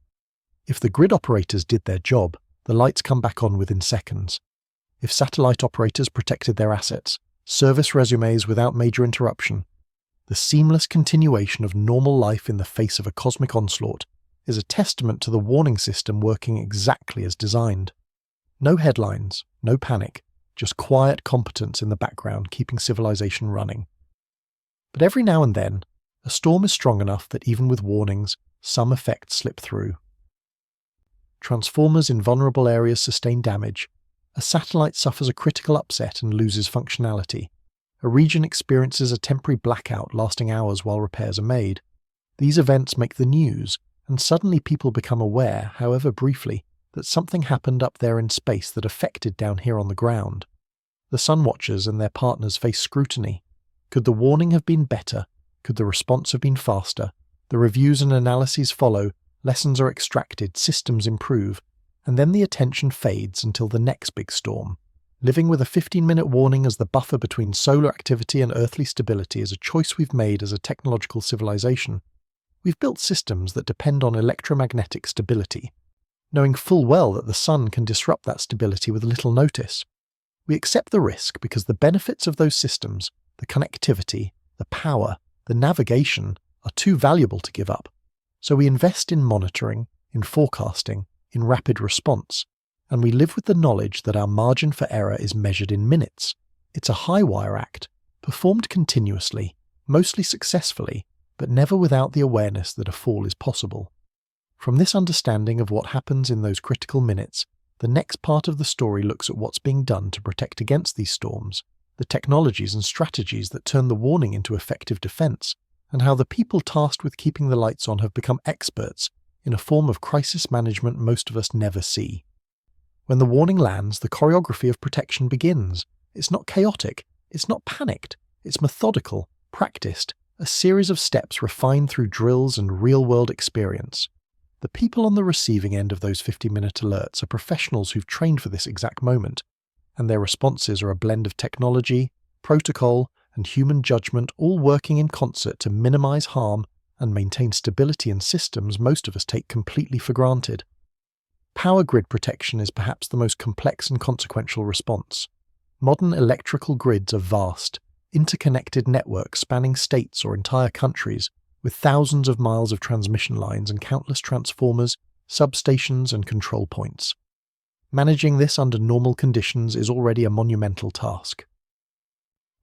If the grid operators did their job, the lights come back on within seconds. If satellite operators protected their assets, service resumes without major interruption, the seamless continuation of normal life in the face of a cosmic onslaught is a testament to the warning system working exactly as designed. No headlines, no panic, just quiet competence in the background keeping civilization running. But every now and then, a storm is strong enough that even with warnings, some effects slip through. Transformers in vulnerable areas sustain damage. A satellite suffers a critical upset and loses functionality. A region experiences a temporary blackout lasting hours while repairs are made. These events make the news, and suddenly people become aware, however briefly, that something happened up there in space that affected down here on the ground. The sun watchers and their partners face scrutiny. Could the warning have been better? Could the response have been faster? The reviews and analyses follow, lessons are extracted, systems improve, and then the attention fades until the next big storm. Living with a 15-minute warning as the buffer between solar activity and earthly stability is a choice we've made as a technological civilization. We've built systems that depend on electromagnetic stability, knowing full well that the sun can disrupt that stability with little notice. We accept the risk because the benefits of those systems, the connectivity, the power, the navigation, are too valuable to give up. So we invest in monitoring, in forecasting, in rapid response, and we live with the knowledge that our margin for error is measured in minutes. It's a high-wire act, performed continuously, mostly successfully, but never without the awareness that a fall is possible. From this understanding of what happens in those critical minutes, the next part of the story looks at what's being done to protect against these storms, the technologies and strategies that turn the warning into effective defense, and how the people tasked with keeping the lights on have become experts in a form of crisis management most of us never see. When the warning lands, the choreography of protection begins. It's not chaotic, it's not panicked, it's methodical, practiced, a series of steps refined through drills and real-world experience. The people on the receiving end of those 50-minute alerts are professionals who've trained for this exact moment, and their responses are a blend of technology, protocol, and human judgment, all working in concert to minimize harm and maintain stability in systems most of us take completely for granted. Power grid protection is perhaps the most complex and consequential response. Modern electrical grids are vast, interconnected networks spanning states or entire countries, with thousands of miles of transmission lines and countless transformers, substations, and control points. Managing this under normal conditions is already a monumental task.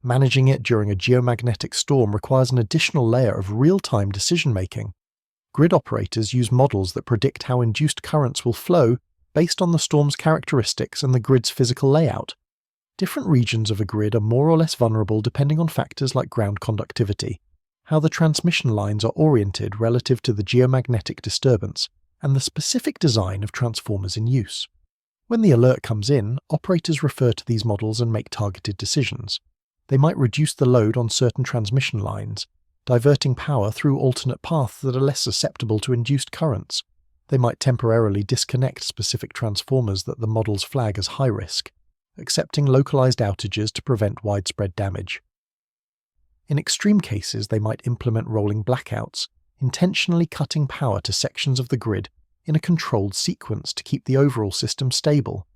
Managing it during a geomagnetic storm requires an additional layer of real-time decision-making. Grid operators use models that predict how induced currents will flow based on the storm's characteristics and the grid's physical layout. Different regions of a grid are more or less vulnerable depending on factors like ground conductivity, how the transmission lines are oriented relative to the geomagnetic disturbance, and the specific design of transformers in use. When the alert comes in, operators refer to these models and make targeted decisions. They might reduce the load on certain transmission lines, diverting power through alternate paths that are less susceptible to induced currents. They might temporarily disconnect specific transformers that the models flag as high risk, accepting localized outages to prevent widespread damage. In extreme cases, they might implement rolling blackouts, intentionally cutting power to sections of the grid in a controlled sequence to keep the overall system stable.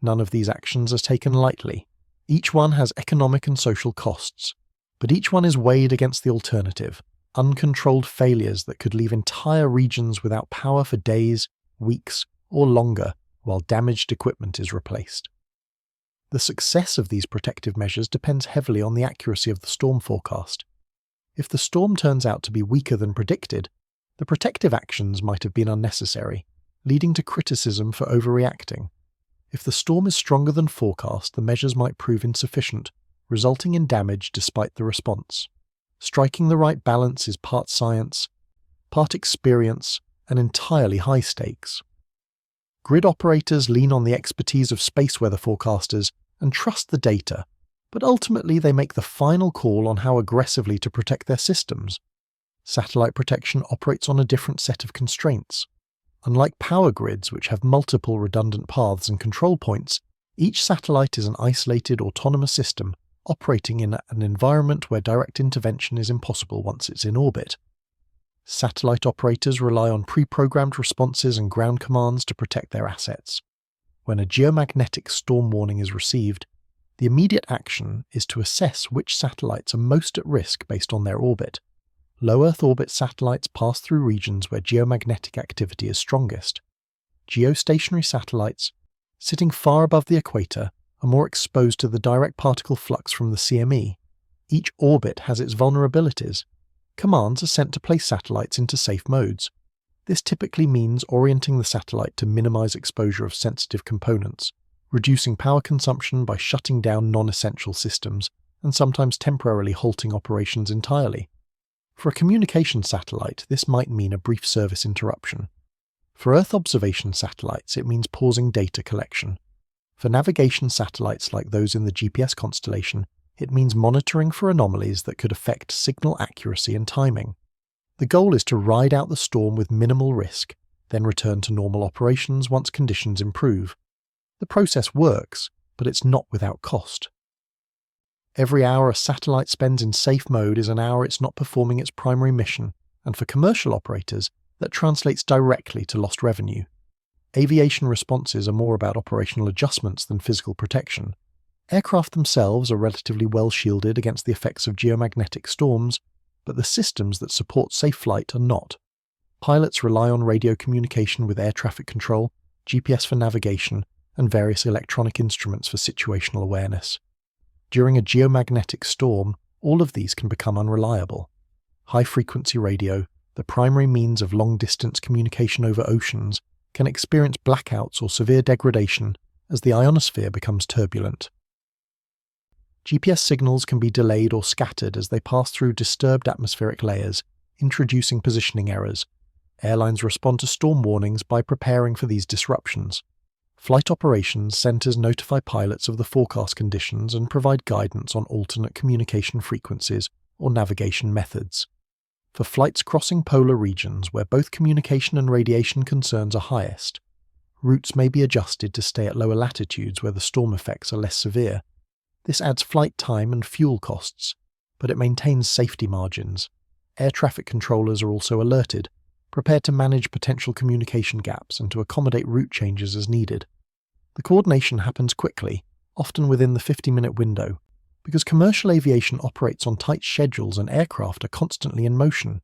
None of these actions are taken lightly. Each one has economic and social costs, but each one is weighed against the alternative, uncontrolled failures that could leave entire regions without power for days, weeks, or longer while damaged equipment is replaced. The success of these protective measures depends heavily on the accuracy of the storm forecast. If the storm turns out to be weaker than predicted, the protective actions might have been unnecessary, leading to criticism for overreacting. If the storm is stronger than forecast, the measures might prove insufficient, resulting in damage despite the response. Striking the right balance is part science, part experience, and entirely high stakes. Grid operators lean on the expertise of space weather forecasters and trust the data, but ultimately they make the final call on how aggressively to protect their systems. Satellite protection operates on a different set of constraints. Unlike power grids, which have multiple redundant paths and control points, each satellite is an isolated autonomous system operating in an environment where direct intervention is impossible once it's in orbit. Satellite operators rely on pre-programmed responses and ground commands to protect their assets. When a geomagnetic storm warning is received, the immediate action is to assess which satellites are most at risk based on their orbit. Low Earth orbit satellites pass through regions where geomagnetic activity is strongest. Geostationary satellites, sitting far above the equator, are more exposed to the direct particle flux from the CME. Each orbit has its vulnerabilities. Commands are sent to place satellites into safe modes. This typically means orienting the satellite to minimize exposure of sensitive components, reducing power consumption by shutting down non-essential systems, and sometimes temporarily halting operations entirely. For a communication satellite, this might mean a brief service interruption. For Earth observation satellites, it means pausing data collection. For navigation satellites like those in the GPS constellation, it means monitoring for anomalies that could affect signal accuracy and timing. The goal is to ride out the storm with minimal risk, then return to normal operations once conditions improve. The process works, but it's not without cost. Every hour a satellite spends in safe mode is an hour it's not performing its primary mission, and for commercial operators, that translates directly to lost revenue. Aviation responses are more about operational adjustments than physical protection. Aircraft themselves are relatively well shielded against the effects of geomagnetic storms, but the systems that support safe flight are not. Pilots rely on radio communication with air traffic control, GPS for navigation, and various electronic instruments for situational awareness. During a geomagnetic storm, all of these can become unreliable. High-frequency radio, the primary means of long-distance communication over oceans, can experience blackouts or severe degradation as the ionosphere becomes turbulent. GPS signals can be delayed or scattered as they pass through disturbed atmospheric layers, introducing positioning errors. Airlines respond to storm warnings by preparing for these disruptions. Flight operations centers notify pilots of the forecast conditions and provide guidance on alternate communication frequencies or navigation methods. For flights crossing polar regions where both communication and radiation concerns are highest, routes may be adjusted to stay at lower latitudes where the storm effects are less severe. This adds flight time and fuel costs, but it maintains safety margins. Air traffic controllers are also alerted, prepared to manage potential communication gaps and to accommodate route changes as needed. The coordination happens quickly, often within the 50-minute window, because commercial aviation operates on tight schedules and aircraft are constantly in motion.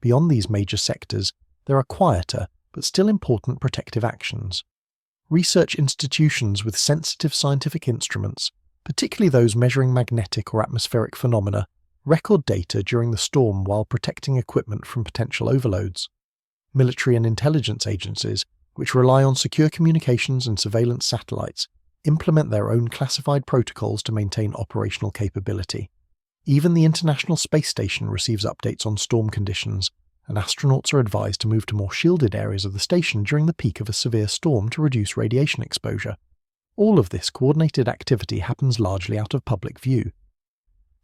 Beyond these major sectors, there are quieter but still important protective actions. Research institutions with sensitive scientific instruments, particularly those measuring magnetic or atmospheric phenomena, record data during the storm while protecting equipment from potential overloads. Military and intelligence agencies, which rely on secure communications and surveillance satellites, implement their own classified protocols to maintain operational capability. Even the International Space Station receives updates on storm conditions, and astronauts are advised to move to more shielded areas of the station during the peak of a severe storm to reduce radiation exposure. All of this coordinated activity happens largely out of public view.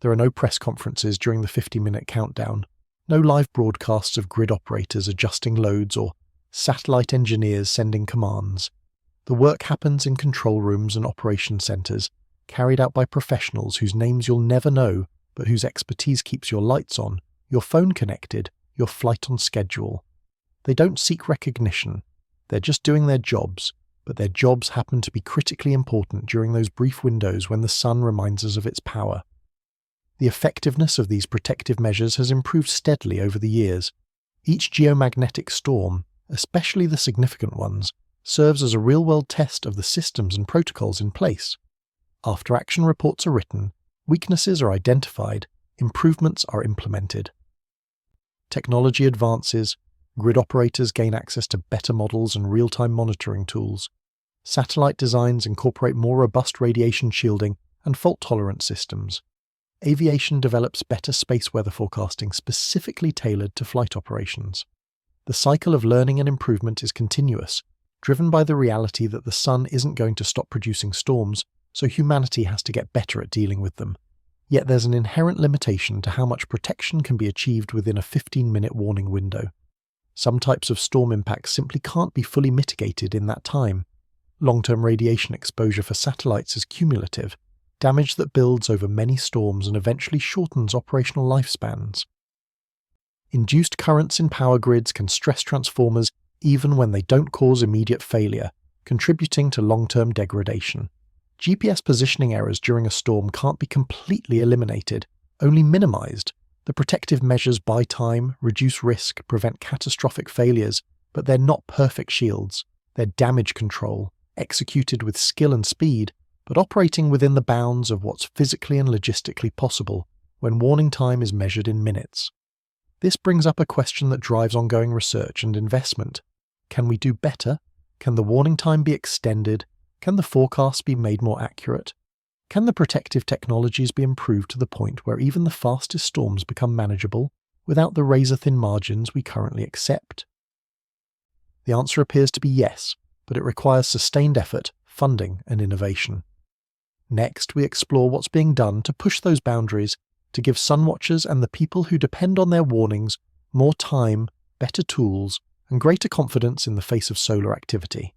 There are no press conferences during the 50-minute countdown, no live broadcasts of grid operators adjusting loads or satellite engineers sending commands. The work happens in control rooms and operation centres, carried out by professionals whose names you'll never know, but whose expertise keeps your lights on, your phone connected, your flight on schedule. They don't seek recognition. They're just doing their jobs, but their jobs happen to be critically important during those brief windows when the sun reminds us of its power. The effectiveness of these protective measures has improved steadily over the years. Each geomagnetic storm, especially the significant ones, serves as a real-world test of the systems and protocols in place. After-action reports are written, weaknesses are identified, improvements are implemented. Technology advances, grid operators gain access to better models and real-time monitoring tools. Satellite designs incorporate more robust radiation shielding and fault-tolerant systems. Aviation develops better space weather forecasting specifically tailored to flight operations. The cycle of learning and improvement is continuous, driven by the reality that the sun isn't going to stop producing storms, so humanity has to get better at dealing with them. Yet there's an inherent limitation to how much protection can be achieved within a 15-minute warning window. Some types of storm impacts simply can't be fully mitigated in that time. Long-term radiation exposure for satellites is cumulative, damage that builds over many storms and eventually shortens operational lifespans. Induced currents in power grids can stress transformers even when they don't cause immediate failure, contributing to long-term degradation. GPS positioning errors during a storm can't be completely eliminated, only minimized. The protective measures buy time, reduce risk, prevent catastrophic failures, but they're not perfect shields. They're damage control, executed with skill and speed, but operating within the bounds of what's physically and logistically possible when warning time is measured in minutes. This brings up a question that drives ongoing research and investment. Can we do better? Can the warning time be extended? Can the forecasts be made more accurate? Can the protective technologies be improved to the point where even the fastest storms become manageable without the razor-thin margins we currently accept? The answer appears to be yes, but it requires sustained effort, funding, and innovation. Next, we explore what's being done to push those boundaries to give sunwatchers and the people who depend on their warnings more time, better tools, and greater confidence in the face of solar activity.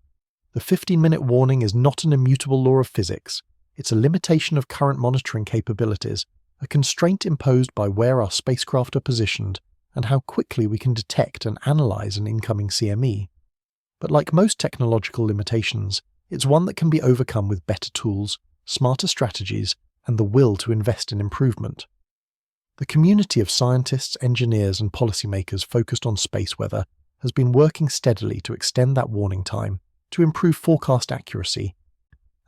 The 15-minute warning is not an immutable law of physics. It's a limitation of current monitoring capabilities, a constraint imposed by where our spacecraft are positioned and how quickly we can detect and analyze an incoming CME. But like most technological limitations, it's one that can be overcome with better tools, smarter strategies, and the will to invest in improvement. The community of scientists, engineers, and policymakers focused on space weather has been working steadily to extend that warning time, to improve forecast accuracy,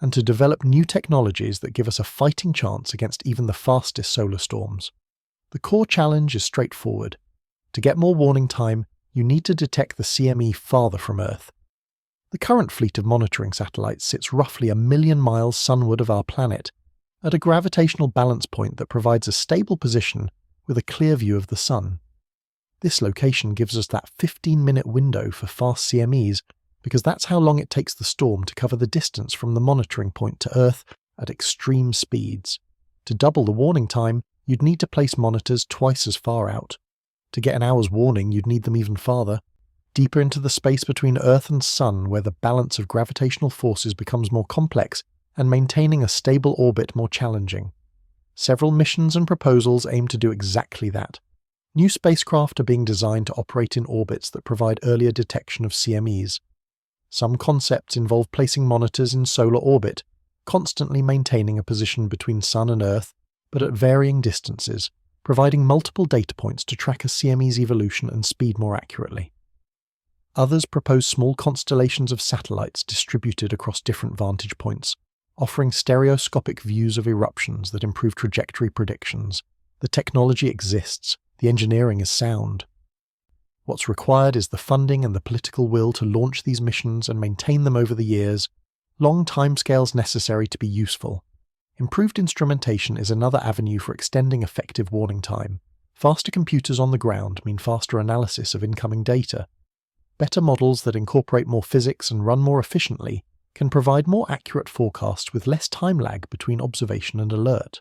and to develop new technologies that give us a fighting chance against even the fastest solar storms. The core challenge is straightforward. To get more warning time, you need to detect the CME farther from Earth. The current fleet of monitoring satellites sits roughly 1 million miles sunward of our planet, at a gravitational balance point that provides a stable position with a clear view of the Sun. This location gives us that 15-minute window for fast CMEs because that's how long it takes the storm to cover the distance from the monitoring point to Earth at extreme speeds. To double the warning time, you'd need to place monitors twice as far out. To get an hour's warning, you'd need them even farther, deeper into the space between Earth and Sun where the balance of gravitational forces becomes more complex and maintaining a stable orbit more challenging. Several missions and proposals aim to do exactly that. New spacecraft are being designed to operate in orbits that provide earlier detection of CMEs. Some concepts involve placing monitors in solar orbit, constantly maintaining a position between Sun and Earth, but at varying distances, providing multiple data points to track a CME's evolution and speed more accurately. Others propose small constellations of satellites distributed across different vantage points, offering stereoscopic views of eruptions that improve trajectory predictions. The technology exists, the engineering is sound. What's required is the funding and the political will to launch these missions and maintain them over the years, long timescales necessary to be useful. Improved instrumentation is another avenue for extending effective warning time. Faster computers on the ground mean faster analysis of incoming data. Better models that incorporate more physics and run more efficiently can provide more accurate forecasts with less time lag between observation and alert.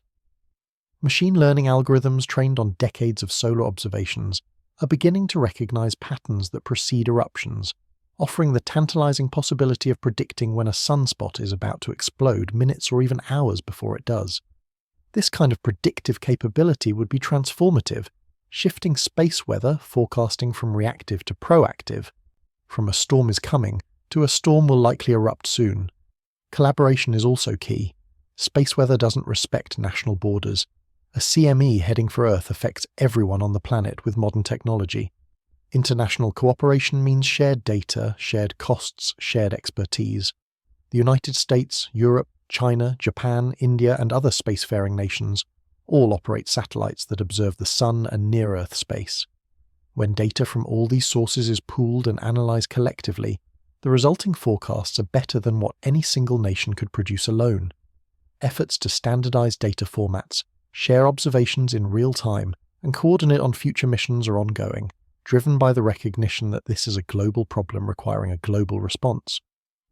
Machine learning algorithms trained on decades of solar observations are beginning to recognize patterns that precede eruptions, offering the tantalizing possibility of predicting when a sunspot is about to explode minutes or even hours before it does. This kind of predictive capability would be transformative, shifting space weather forecasting from reactive to proactive, from a storm is coming to a storm will likely erupt soon. Collaboration is also key. Space weather doesn't respect national borders. A CME heading for Earth affects everyone on the planet with modern technology. International cooperation means shared data, shared costs, shared expertise. The United States, Europe, China, Japan, India, and other spacefaring nations all operate satellites that observe the Sun and near-Earth space. When data from all these sources is pooled and analysed collectively, the resulting forecasts are better than what any single nation could produce alone. Efforts to standardize data formats, share observations in real time, and coordinate on future missions are ongoing, driven by the recognition that this is a global problem requiring a global response.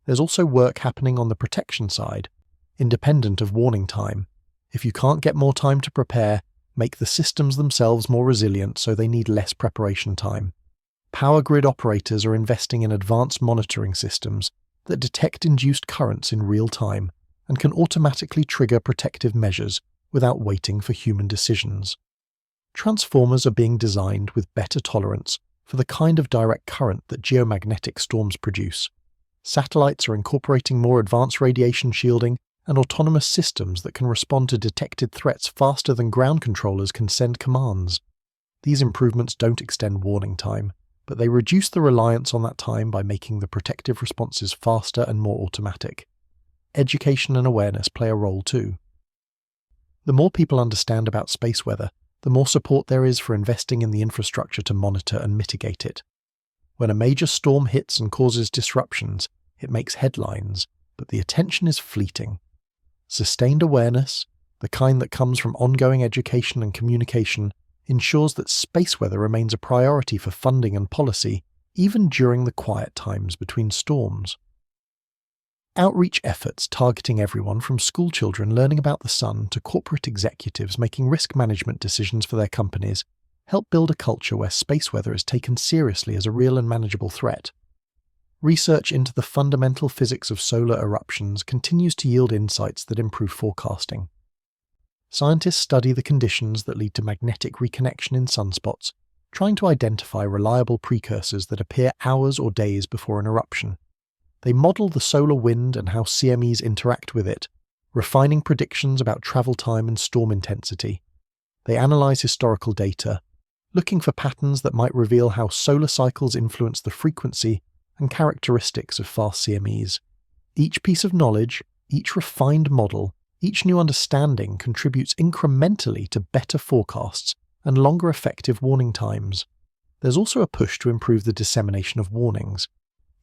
There's also work happening on the protection side, independent of warning time. If you can't get more time to prepare, make the systems themselves more resilient so they need less preparation time. Power grid operators are investing in advanced monitoring systems that detect induced currents in real time and can automatically trigger protective measures without waiting for human decisions. Transformers are being designed with better tolerance for the kind of direct current that geomagnetic storms produce. Satellites are incorporating more advanced radiation shielding and autonomous systems that can respond to detected threats faster than ground controllers can send commands. These improvements don't extend warning time, but they reduce the reliance on that time by making the protective responses faster and more automatic. Education and awareness play a role too. The more people understand about space weather, the more support there is for investing in the infrastructure to monitor and mitigate it. When a major storm hits and causes disruptions, it makes headlines, but the attention is fleeting. Sustained awareness, the kind that comes from ongoing education and communication, ensures that space weather remains a priority for funding and policy, even during the quiet times between storms. Outreach efforts targeting everyone from schoolchildren learning about the sun to corporate executives making risk management decisions for their companies help build a culture where space weather is taken seriously as a real and manageable threat. Research into the fundamental physics of solar eruptions continues to yield insights that improve forecasting. Scientists study the conditions that lead to magnetic reconnection in sunspots, trying to identify reliable precursors that appear hours or days before an eruption. They model the solar wind and how CMEs interact with it, refining predictions about travel time and storm intensity. They analyze historical data, looking for patterns that might reveal how solar cycles influence the frequency and characteristics of fast CMEs. Each piece of knowledge, each refined model, each new understanding contributes incrementally to better forecasts and longer effective warning times. There's also a push to improve the dissemination of warnings.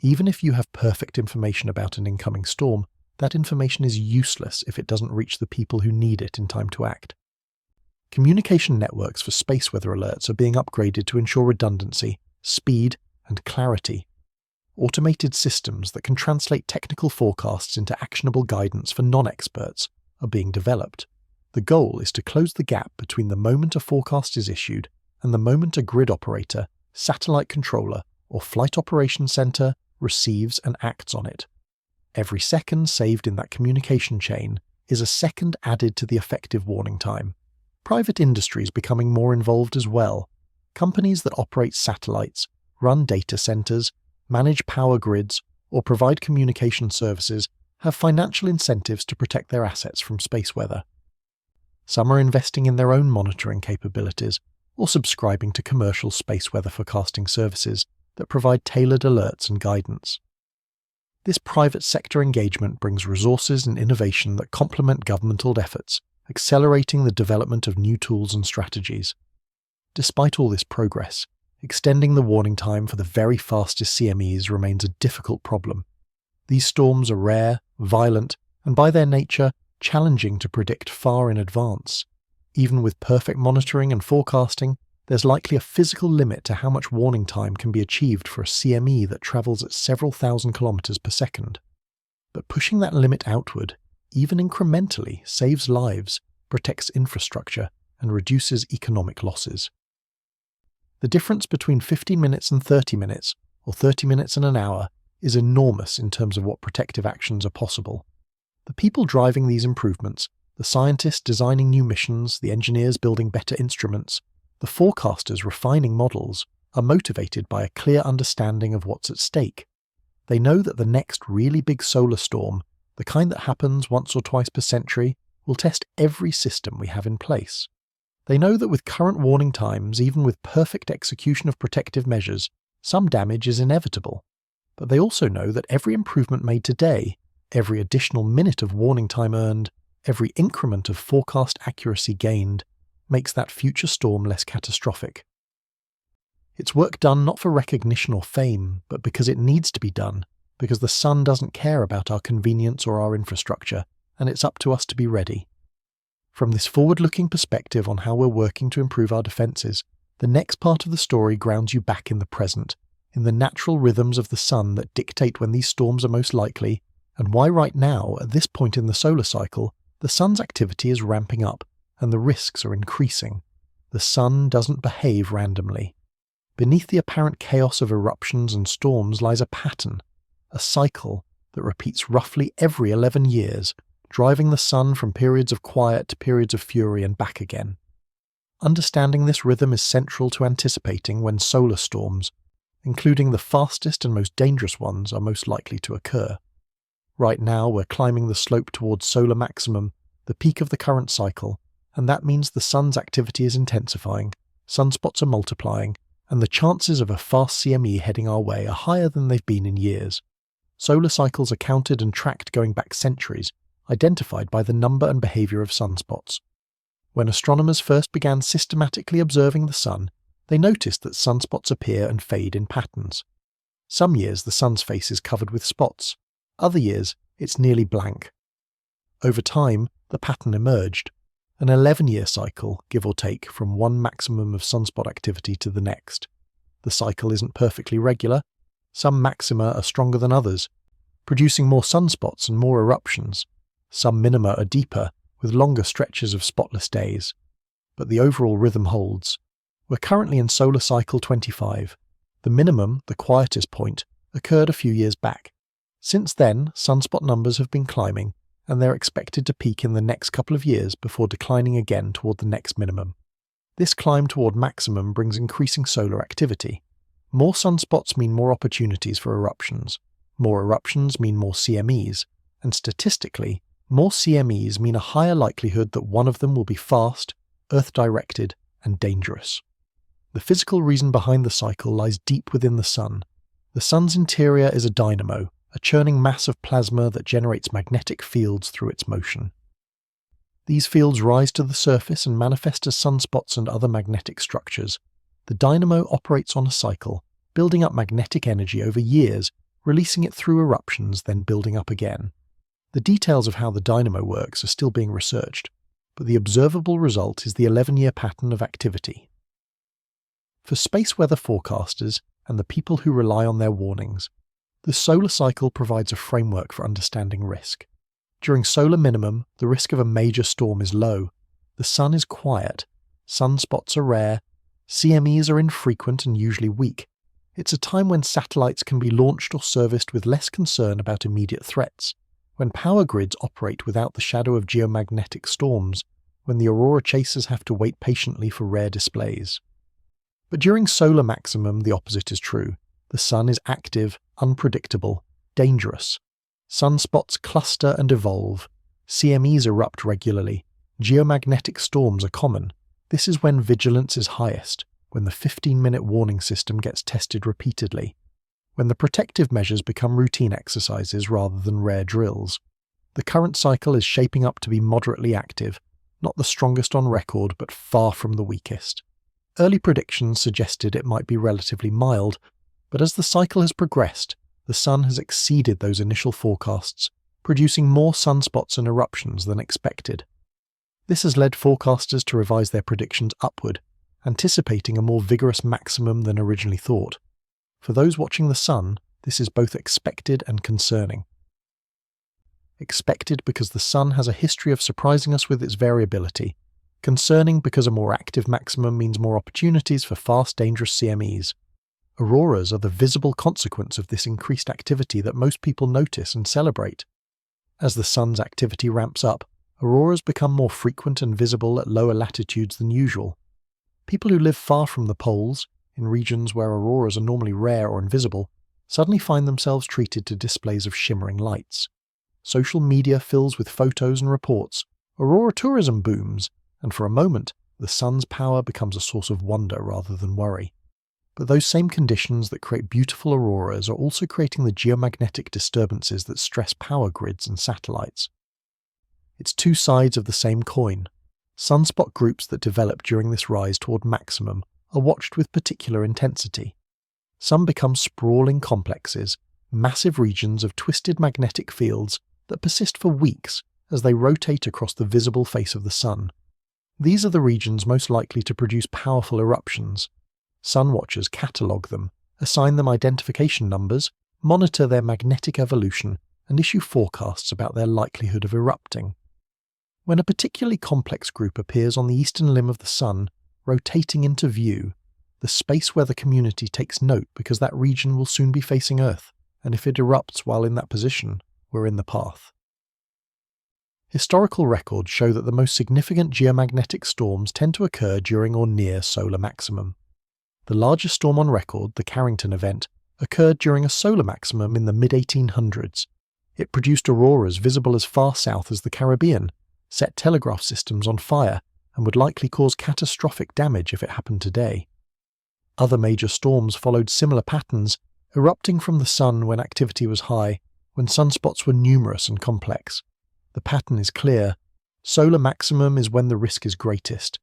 Even if you have perfect information about an incoming storm, that information is useless if it doesn't reach the people who need it in time to act. Communication networks for space weather alerts are being upgraded to ensure redundancy, speed, and clarity. Automated systems that can translate technical forecasts into actionable guidance for non-experts are being developed. The goal is to close the gap between the moment a forecast is issued and the moment a grid operator, satellite controller, or flight operations center receives and acts on it. Every second saved in that communication chain is a second added to the effective warning time. Private industry is becoming more involved as well. Companies that operate satellites, run data centers, manage power grids, or provide communication services have financial incentives to protect their assets from space weather. Some are investing in their own monitoring capabilities or subscribing to commercial space weather forecasting services that provide tailored alerts and guidance. This private sector engagement brings resources and innovation that complement governmental efforts, accelerating the development of new tools and strategies. Despite all this progress, extending the warning time for the very fastest CMEs remains a difficult problem. These storms are rare, violent, and by their nature, challenging to predict far in advance. Even with perfect monitoring and forecasting, there's likely a physical limit to how much warning time can be achieved for a CME that travels at several thousand kilometers per second. But pushing that limit outward, even incrementally, saves lives, protects infrastructure, and reduces economic losses. The difference between 15 minutes and 30 minutes, or 30 minutes and an hour, is enormous in terms of what protective actions are possible. The people driving these improvements, the scientists designing new missions, the engineers building better instruments, the forecasters refining models, are motivated by a clear understanding of what's at stake. They know that the next really big solar storm, the kind that happens once or twice per century, will test every system we have in place. They know that with current warning times, even with perfect execution of protective measures, some damage is inevitable. But they also know that every improvement made today, every additional minute of warning time earned, every increment of forecast accuracy gained, makes that future storm less catastrophic. It's work done not for recognition or fame, but because it needs to be done, because the sun doesn't care about our convenience or our infrastructure, and it's up to us to be ready. From this forward-looking perspective on how we're working to improve our defences, the next part of the story grounds you back in the present, in the natural rhythms of the sun that dictate when these storms are most likely, and why right now, at this point in the solar cycle, the sun's activity is ramping up, and the risks are increasing. The sun doesn't behave randomly. Beneath the apparent chaos of eruptions and storms lies a pattern, a cycle that repeats roughly every 11 years, driving the sun from periods of quiet to periods of fury and back again. Understanding this rhythm is central to anticipating when solar storms, including the fastest and most dangerous ones, are most likely to occur. Right now we're climbing the slope towards solar maximum, the peak of the current cycle, and that means the sun's activity is intensifying, sunspots are multiplying, and the chances of a fast CME heading our way are higher than they've been in years. Solar cycles are counted and tracked going back centuries, identified by the number and behaviour of sunspots. When astronomers first began systematically observing the sun, they noticed that sunspots appear and fade in patterns. Some years the sun's face is covered with spots, other years it's nearly blank. Over time, the pattern emerged, an 11-year cycle, give or take, from one maximum of sunspot activity to the next. The cycle isn't perfectly regular. Some maxima are stronger than others, producing more sunspots and more eruptions. Some minima are deeper, with longer stretches of spotless days. But the overall rhythm holds. We're currently in solar cycle 25. The minimum, the quietest point, occurred a few years back. Since then, sunspot numbers have been climbing, and they're expected to peak in the next couple of years before declining again toward the next minimum. This climb toward maximum brings increasing solar activity. More sunspots mean more opportunities for eruptions. More eruptions mean more CMEs, and statistically, more CMEs mean a higher likelihood that one of them will be fast, Earth-directed, and dangerous. The physical reason behind the cycle lies deep within the sun. The sun's interior is a dynamo, a churning mass of plasma that generates magnetic fields through its motion. These fields rise to the surface and manifest as sunspots and other magnetic structures. The dynamo operates on a cycle, building up magnetic energy over years, releasing it through eruptions, then building up again. The details of how the dynamo works are still being researched, but the observable result is the 11-year pattern of activity. For space weather forecasters and the people who rely on their warnings, the solar cycle provides a framework for understanding risk. During solar minimum, the risk of a major storm is low. The sun is quiet. Sunspots are rare. CMEs are infrequent and usually weak. It's a time when satellites can be launched or serviced with less concern about immediate threats, when power grids operate without the shadow of geomagnetic storms, when the Aurora chasers have to wait patiently for rare displays. But during solar maximum, the opposite is true. The sun is active, unpredictable, dangerous. Sunspots cluster and evolve. CMEs erupt regularly. Geomagnetic storms are common. This is when vigilance is highest, when the 15-minute warning system gets tested repeatedly, when the protective measures become routine exercises rather than rare drills. The current cycle is shaping up to be moderately active, not the strongest on record, but far from the weakest. Early predictions suggested it might be relatively mild, but as the cycle has progressed, the sun has exceeded those initial forecasts, producing more sunspots and eruptions than expected. This has led forecasters to revise their predictions upward, anticipating a more vigorous maximum than originally thought. For those watching the sun, this is both expected and concerning. Expected because the sun has a history of surprising us with its variability. Concerning because a more active maximum means more opportunities for fast, dangerous CMEs. Auroras are the visible consequence of this increased activity that most people notice and celebrate. As the sun's activity ramps up, auroras become more frequent and visible at lower latitudes than usual. People who live far from the poles, in regions where auroras are normally rare or invisible, suddenly find themselves treated to displays of shimmering lights. Social media fills with photos and reports, aurora tourism booms, and for a moment, the sun's power becomes a source of wonder rather than worry. But those same conditions that create beautiful auroras are also creating the geomagnetic disturbances that stress power grids and satellites. It's two sides of the same coin. Sunspot groups that develop during this rise toward maximum are watched with particular intensity. Some become sprawling complexes, massive regions of twisted magnetic fields that persist for weeks as they rotate across the visible face of the sun. These are the regions most likely to produce powerful eruptions. Sun watchers catalogue them, assign them identification numbers, monitor their magnetic evolution, and issue forecasts about their likelihood of erupting. When a particularly complex group appears on the eastern limb of the sun, rotating into view, the space weather community takes note because that region will soon be facing Earth, and if it erupts while in that position, we're in the path. Historical records show that the most significant geomagnetic storms tend to occur during or near solar maximum. The largest storm on record, the Carrington event, occurred during a solar maximum in the mid-1800s. It produced auroras visible as far south as the Caribbean, set telegraph systems on fire, and would likely cause catastrophic damage if it happened today. Other major storms followed similar patterns, erupting from the sun when activity was high, when sunspots were numerous and complex. The pattern is clear. Solar maximum is when the risk is greatest,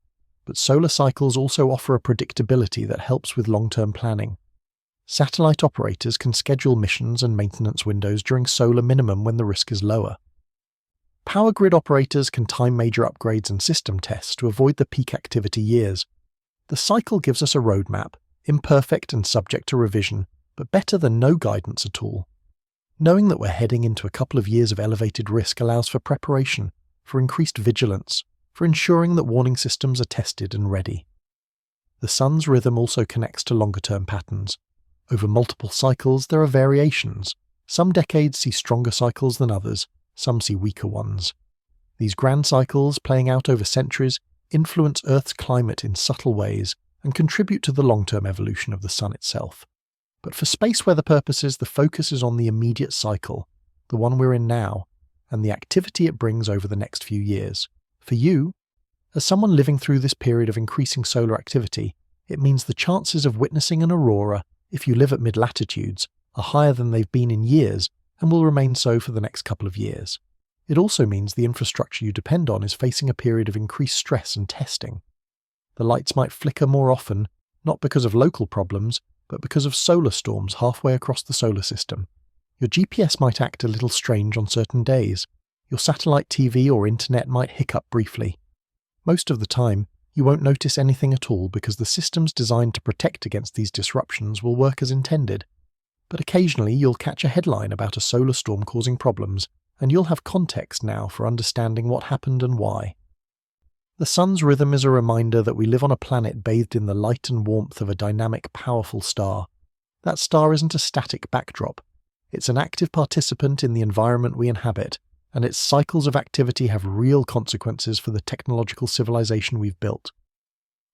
but solar cycles also offer a predictability that helps with long-term planning. Satellite operators can schedule missions and maintenance windows during solar minimum when the risk is lower. Power grid operators can time major upgrades and system tests to avoid the peak activity years. The cycle gives us a roadmap, imperfect and subject to revision, but better than no guidance at all. Knowing that we're heading into a couple of years of elevated risk allows for preparation, for increased vigilance, for ensuring that warning systems are tested and ready. The sun's rhythm also connects to longer-term patterns. Over multiple cycles, there are variations. Some decades see stronger cycles than others, some see weaker ones. These grand cycles, playing out over centuries, influence Earth's climate in subtle ways and contribute to the long-term evolution of the sun itself. But for space weather purposes, the focus is on the immediate cycle, the one we're in now, and the activity it brings over the next few years. For you, as someone living through this period of increasing solar activity, it means the chances of witnessing an aurora, if you live at mid-latitudes, are higher than they've been in years and will remain so for the next couple of years. It also means the infrastructure you depend on is facing a period of increased stress and testing. The lights might flicker more often, not because of local problems, but because of solar storms halfway across the solar system. Your GPS might act a little strange on certain days. Your satellite TV or internet might hiccup briefly. Most of the time, you won't notice anything at all because the systems designed to protect against these disruptions will work as intended. But occasionally you'll catch a headline about a solar storm causing problems, and you'll have context now for understanding what happened and why. The sun's rhythm is a reminder that we live on a planet bathed in the light and warmth of a dynamic, powerful star. That star isn't a static backdrop. It's an active participant in the environment we inhabit, and its cycles of activity have real consequences for the technological civilization we've built.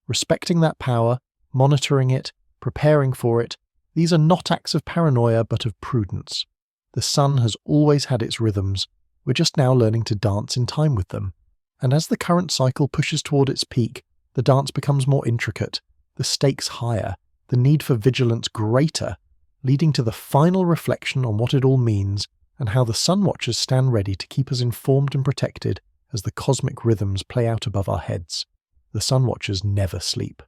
Respecting that power, monitoring it, preparing for it. These are not acts of paranoia but of prudence. The sun has always had its rhythms. We're just now learning to dance in time with them. And as the current cycle pushes toward its peak, the dance becomes more intricate, the stakes higher, the need for vigilance greater, leading to the final reflection on what it all means and how the sun watchers stand ready to keep us informed and protected as the cosmic rhythms play out above our heads. The sun watchers never sleep.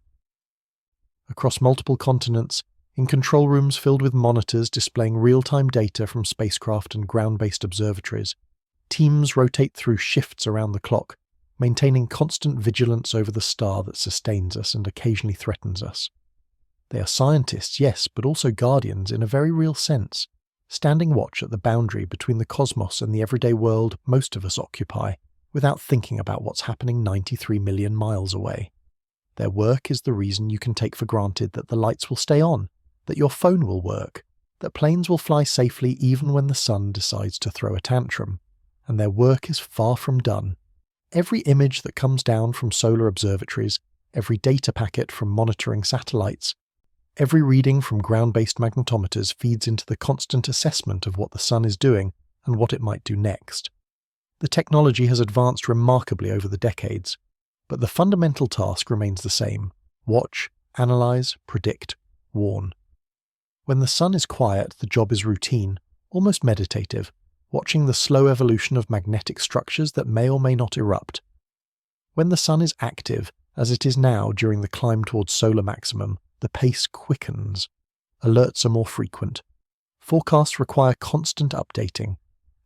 Across multiple continents, in control rooms filled with monitors displaying real-time data from spacecraft and ground-based observatories, teams rotate through shifts around the clock, maintaining constant vigilance over the star that sustains us and occasionally threatens us. They are scientists, yes, but also guardians in a very real sense, standing watch at the boundary between the cosmos and the everyday world most of us occupy, without thinking about what's happening 93 million miles away. Their work is the reason you can take for granted that the lights will stay on, that your phone will work, that planes will fly safely even when the sun decides to throw a tantrum. And their work is far from done. Every image that comes down from solar observatories, every data packet from monitoring satellites, every reading from ground-based magnetometers feeds into the constant assessment of what the sun is doing and what it might do next. The technology has advanced remarkably over the decades, but the fundamental task remains the same: watch, analyze, predict, warn. When the sun is quiet, the job is routine, almost meditative, watching the slow evolution of magnetic structures that may or may not erupt. When the sun is active, as it is now during the climb towards solar maximum, the pace quickens. Alerts are more frequent. Forecasts require constant updating.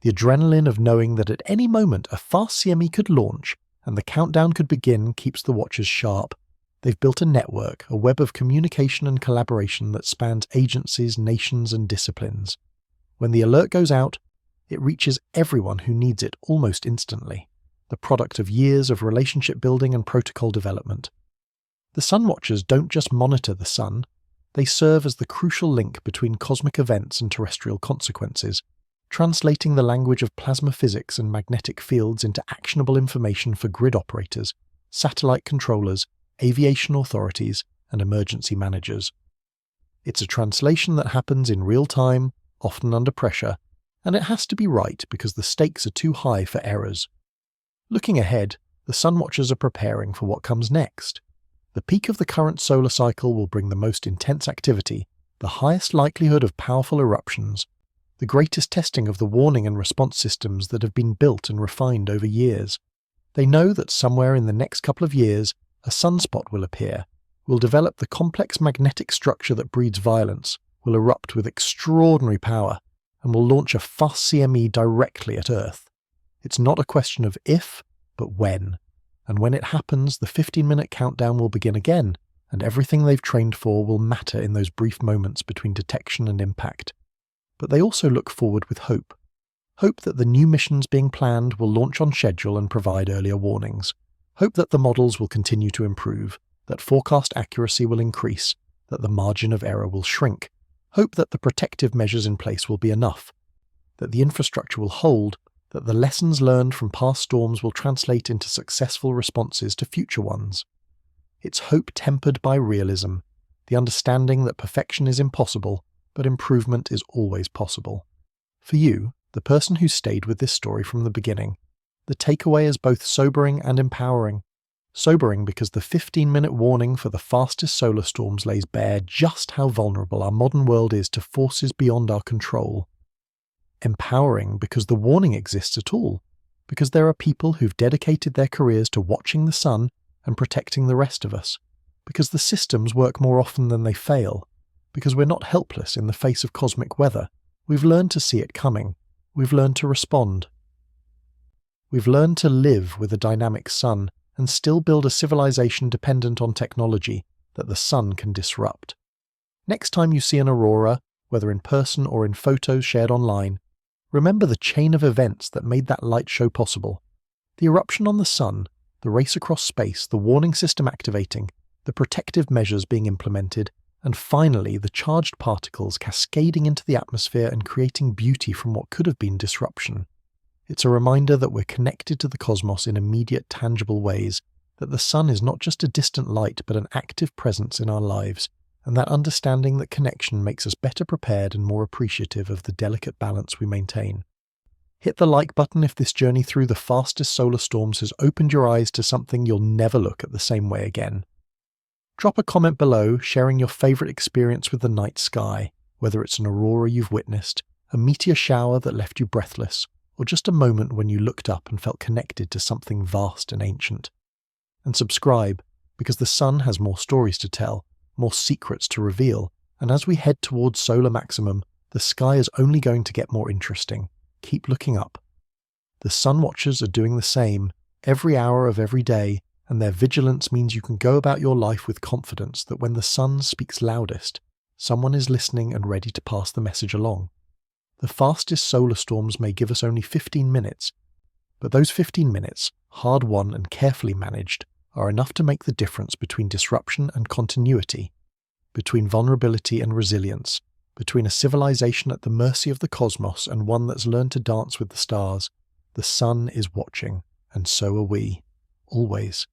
The adrenaline of knowing that at any moment a fast CME could launch and the countdown could begin keeps the watchers sharp. They've built a network, a web of communication and collaboration that spans agencies, nations, and disciplines. When the alert goes out, it reaches everyone who needs it almost instantly, the product of years of relationship building and protocol development. The sun watchers don't just monitor the sun, they serve as the crucial link between cosmic events and terrestrial consequences, translating the language of plasma physics and magnetic fields into actionable information for grid operators, satellite controllers, aviation authorities, and emergency managers. It's a translation that happens in real time, often under pressure, and it has to be right because the stakes are too high for errors. Looking ahead, the sun watchers are preparing for what comes next. The peak of the current solar cycle will bring the most intense activity, the highest likelihood of powerful eruptions, the greatest testing of the warning and response systems that have been built and refined over years. They know that somewhere in the next couple of years, a sunspot will appear, will develop the complex magnetic structure that breeds violence, will erupt with extraordinary power, and will launch a fast CME directly at Earth. It's not a question of if, but when. And when it happens, the 15-minute countdown will begin again, and everything they've trained for will matter in those brief moments between detection and impact. But they also look forward with hope. Hope that the new missions being planned will launch on schedule and provide earlier warnings. Hope that the models will continue to improve, that forecast accuracy will increase, that the margin of error will shrink. Hope that the protective measures in place will be enough, that the infrastructure will hold, that the lessons learned from past storms will translate into successful responses to future ones. It's hope tempered by realism, the understanding that perfection is impossible, but improvement is always possible. For you, the person who stayed with this story from the beginning, the takeaway is both sobering and empowering. Sobering because the 15-minute warning for the fastest solar storms lays bare just how vulnerable our modern world is to forces beyond our control. Empowering because the warning exists at all, because there are people who've dedicated their careers to watching the sun and protecting the rest of us, because the systems work more often than they fail, because we're not helpless in the face of cosmic weather. We've learned to see it coming. We've learned to respond. We've learned to live with a dynamic sun and still build a civilization dependent on technology that the sun can disrupt. Next time you see an aurora, whether in person or in photos shared online, remember the chain of events that made that light show possible. The eruption on the sun, the race across space, the warning system activating, the protective measures being implemented, and finally the charged particles cascading into the atmosphere and creating beauty from what could have been disruption. It's a reminder that we're connected to the cosmos in immediate, tangible ways, that the sun is not just a distant light but an active presence in our lives, and that understanding that connection makes us better prepared and more appreciative of the delicate balance we maintain. Hit the like button if this journey through the fastest solar storms has opened your eyes to something you'll never look at the same way again. Drop a comment below sharing your favourite experience with the night sky, whether it's an aurora you've witnessed, a meteor shower that left you breathless, or just a moment when you looked up and felt connected to something vast and ancient. And subscribe, because the sun has more stories to tell, more secrets to reveal, and as we head towards solar maximum, the sky is only going to get more interesting. Keep looking up. The sun watchers are doing the same, every hour of every day, and their vigilance means you can go about your life with confidence that when the sun speaks loudest, someone is listening and ready to pass the message along. The fastest solar storms may give us only 15 minutes, but those 15 minutes, hard-won and carefully managed, are enough to make the difference between disruption and continuity, between vulnerability and resilience, between a civilization at the mercy of the cosmos and one that's learned to dance with the stars. The sun is watching, and so are we, always.